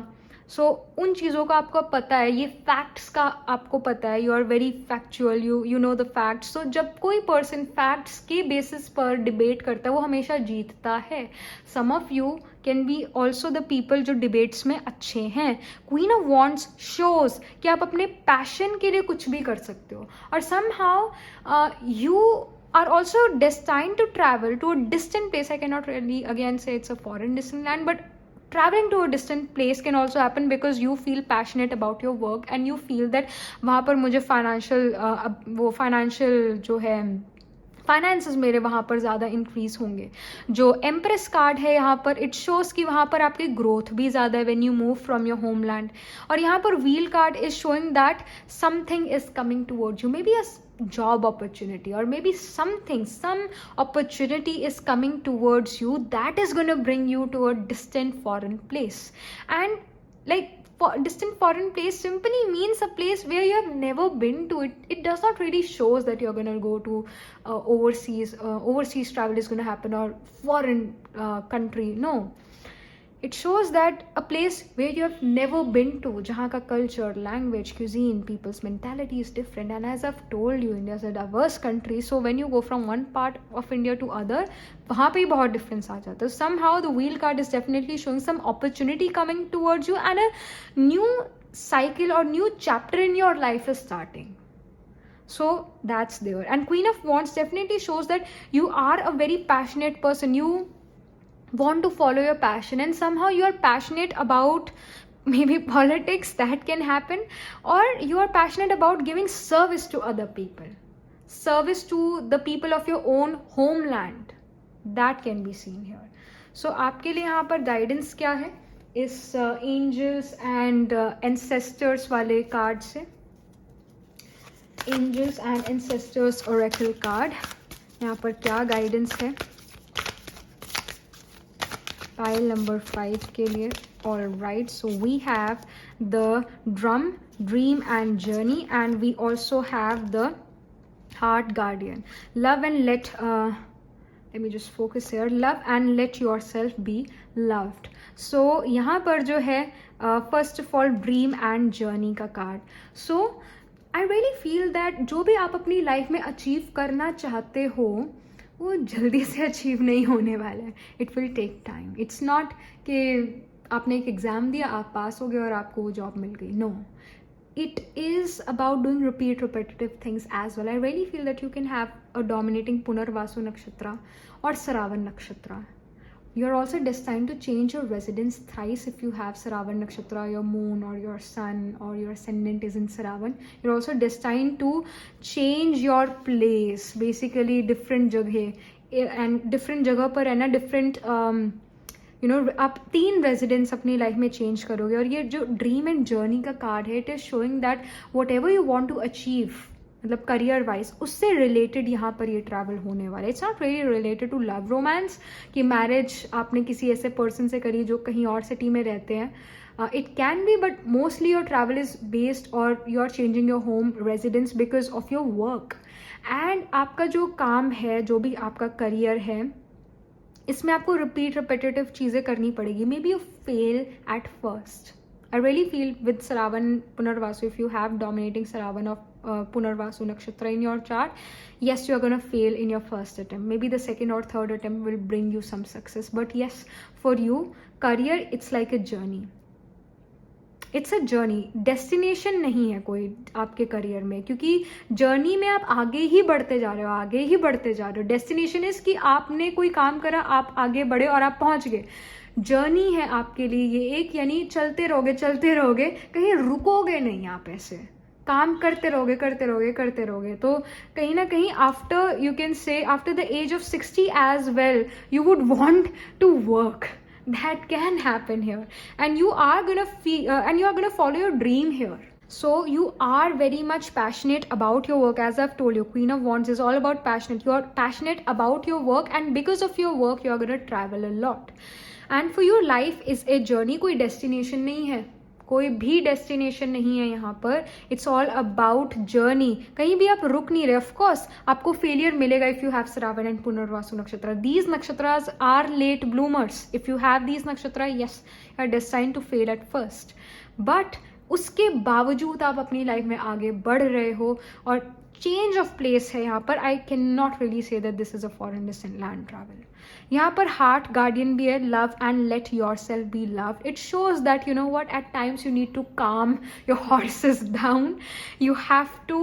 Speaker 1: So उन चीज़ों का आपको पता है, ये फैक्ट्स का आपको पता है, you are very factual, you know the facts. So जब कोई पर्सन फैक्ट्स के बेसिस पर डिबेट करता है वो हमेशा जीतता है. Some of you can be also the people जो डिबेट्स में अच्छे हैं. क्वीन ऑफ वॉन्ड्स शोज कि आप अपने पैशन के लिए कुछ भी कर सकते हो. और somehow you are also destined to travel to a distant place. I cannot really again say it's a foreign distant land, but traveling to a distant place can also happen because you feel passionate about your work and you feel that वहाँ पर मुझे financial जो है finances मेरे वहाँ पर ज़्यादा increase होंगे. जो एम्प्रेस कार्ड है यहाँ पर इट शोज़ कि वहाँ पर आपकी ग्रोथ भी ज़्यादा है when you move from your homeland. और यहाँ पर wheel card is showing that something is coming towards you, may be a job opportunity or maybe some opportunity is coming towards you that is going to bring you to a distant foreign place. And like distant foreign place simply means a place where you have never been to. It does not really shows that you're gonna go to overseas travel is gonna happen, or foreign country. No, it shows that a place where you have never been to, jahan ka culture, language, cuisine, people's mentality is different. And as I've told you, India is a diverse country, so when you go from one part of India to other, wahan pe bahut difference aa jata. Somehow the wheel card is definitely showing some opportunity coming towards you, and a new cycle or new chapter in your life is starting. So that's there. And Queen of Wands definitely shows that you are a very passionate person. You want to follow your passion, and somehow you are passionate about maybe politics, that can happen, or you are passionate about giving service to other people, service to the people of your own homeland, that can be seen here. So आपके लिए यहाँ पर guidance क्या है इस angels and ancestors वाले card से? angels and ancestors oracle card, यहाँ पर क्या guidance है pile number 5 के लिए? All right, so we have the drum, dream and journey, and we also have the heart guardian. Love and let me just focus here. Love and let yourself be loved. So यहाँ पर जो है first of all dream and journey का card. So I really feel that जो भी आप अपनी life में अचीव करना चाहते हो वो जल्दी से अचीव नहीं होने वाला है. It will take time. It's not कि आपने एक एग्ज़ाम दिया, आप पास हो गए और आपको वो जॉब मिल गई. No, it is about doing repetitive things as well. I really feel that you can have a dominating Punarvasu Nakshatra or Saravan Nakshatra. You're also destined to change your residence thrice if you have Saravan Nakshatra, your moon or your sun or your ascendant is in Saravan. You're also destined to change your place, basically different jagah, and different जगह पर है ना, different आप 3 residence अपनी life में change करोगे. और ये जो ड्रीम एंड जर्नी का कार्ड है, it is showing that whatever you want to achieve, मतलब करियर वाइज, उससे रिलेटेड यहाँ पर ये ट्रैवल होने वाला है. It's not really related to love romance कि मैरिज आपने किसी ऐसे पर्सन से करी जो कहीं और सिटी में रहते हैं. It can be, but mostly your travel is based और you are changing your home residence because of your work. And आपका जो काम है, जो भी आपका करियर है, इसमें आपको रिपीटेटिव चीज़ें करनी पड़ेगी. May be you fail at first. I really feel with Saravan Punarvasu, if you have dominating Saravan of Punarvasu Nakshatra in your chart, yes, you are going to fail in your first attempt. Maybe the second or third attempt will bring you some success. But yes, for you, career, it's like a journey. It's a journey. Destination नहीं है कोई आपके career में, क्योंकि journey में आप आगे ही बढ़ते जा रहे हो, आगे ही बढ़ते जा रहे हो. डेस्टिनेशन इज कि आपने कोई काम करा, आप आगे बढ़े और आप पहुंच गए. जर्नी है आपके लिए ये एक, यानी चलते रहोगे, कहीं रुकोगे नहीं. आप ऐसे काम करते रहोगे. तो कहीं ना कहीं after, you can say after the age of 60 as well, you would want to work. That can happen here, and you are gonna feel and you are gonna follow your dream here. So you are very much passionate about your work. As I've told you, Queen of Wands is all about passionate. You are passionate about your work, and because of your work you are gonna travel a lot. And for you, life is a journey. कोई destination नहीं है, कोई भी destination नहीं है यहाँ पर. It's all about journey. कहीं भी आप रुक नहीं रहे. ऑफकोर्स आपको फेलियर मिलेगा if you have Saravan and Punarvasu नक्षत्र. दीज नक्षत्रास are late bloomers. If you have these नक्षत्र, yes, you are destined to fail at first. But उसके बावजूद आप अपनी लाइफ में आगे बढ़ रहे हो और चेंज ऑफ प्लेस है यहाँ पर. I can not really say that this is a foreign distant land travel. यहाँ पर हार्ट गार्डियन भी है. Love and let your self be loved. It shows that you know what, at times you need to calm your horses down. You have to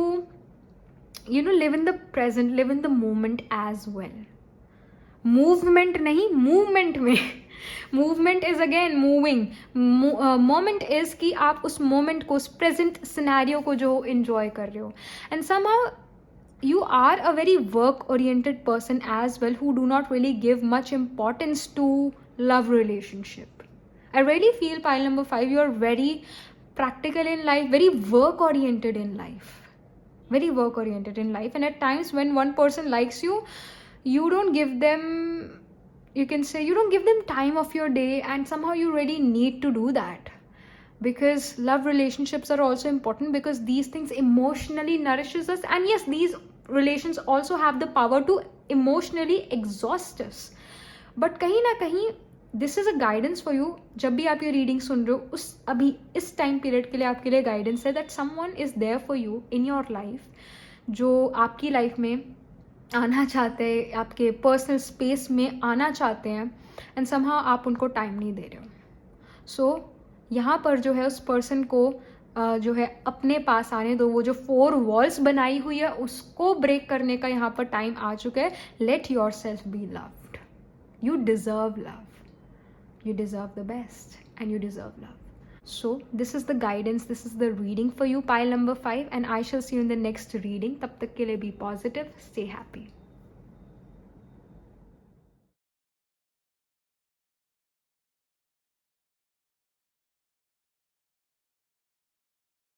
Speaker 1: live in the present, live in the moment as well. Movement नहीं, movement में. Movement is again moving. Moment is कि आप उस moment को, उस present scenario को जो enjoy कर रहे हो. And somehow you are a very work oriented person as well, who do not really give much importance to love relationship. I really feel pile number 5, you are very practical in life, very work oriented in life, and at times when one person likes you, you don't give them, you can say, you don't give them time of your day, and somehow you really need to do that. because love relationships are also important, because these things emotionally nourishes us, and yes, these relations also have the power to emotionally exhaust us. But कहीं ना कहीं this is a guidance for you. जब भी आप ये reading सुन रहे हो, उस अभी इस टाइम पीरियड के लिए आपके लिए गाइडेंस है that someone is there for you in your life, जो आपकी लाइफ में आना चाहते हैं, आपके पर्सनल स्पेस में आना चाहते हैं, एंड समहाउ आप उनको टाइम नहीं दे रहे हो. सो यहाँ पर जो है उस पर्सन को जो है अपने पास आने दो. वो जो 4 वॉल्स बनाई हुई है उसको ब्रेक करने का यहाँ पर टाइम आ चुका है. Late your self be loved. You deserve love. You deserve the best and you deserve love. So this is the guidance, this is the reading for you, pile number 5, and I shall see you in the next reading. Tab tak ke liye be positive, stay happy.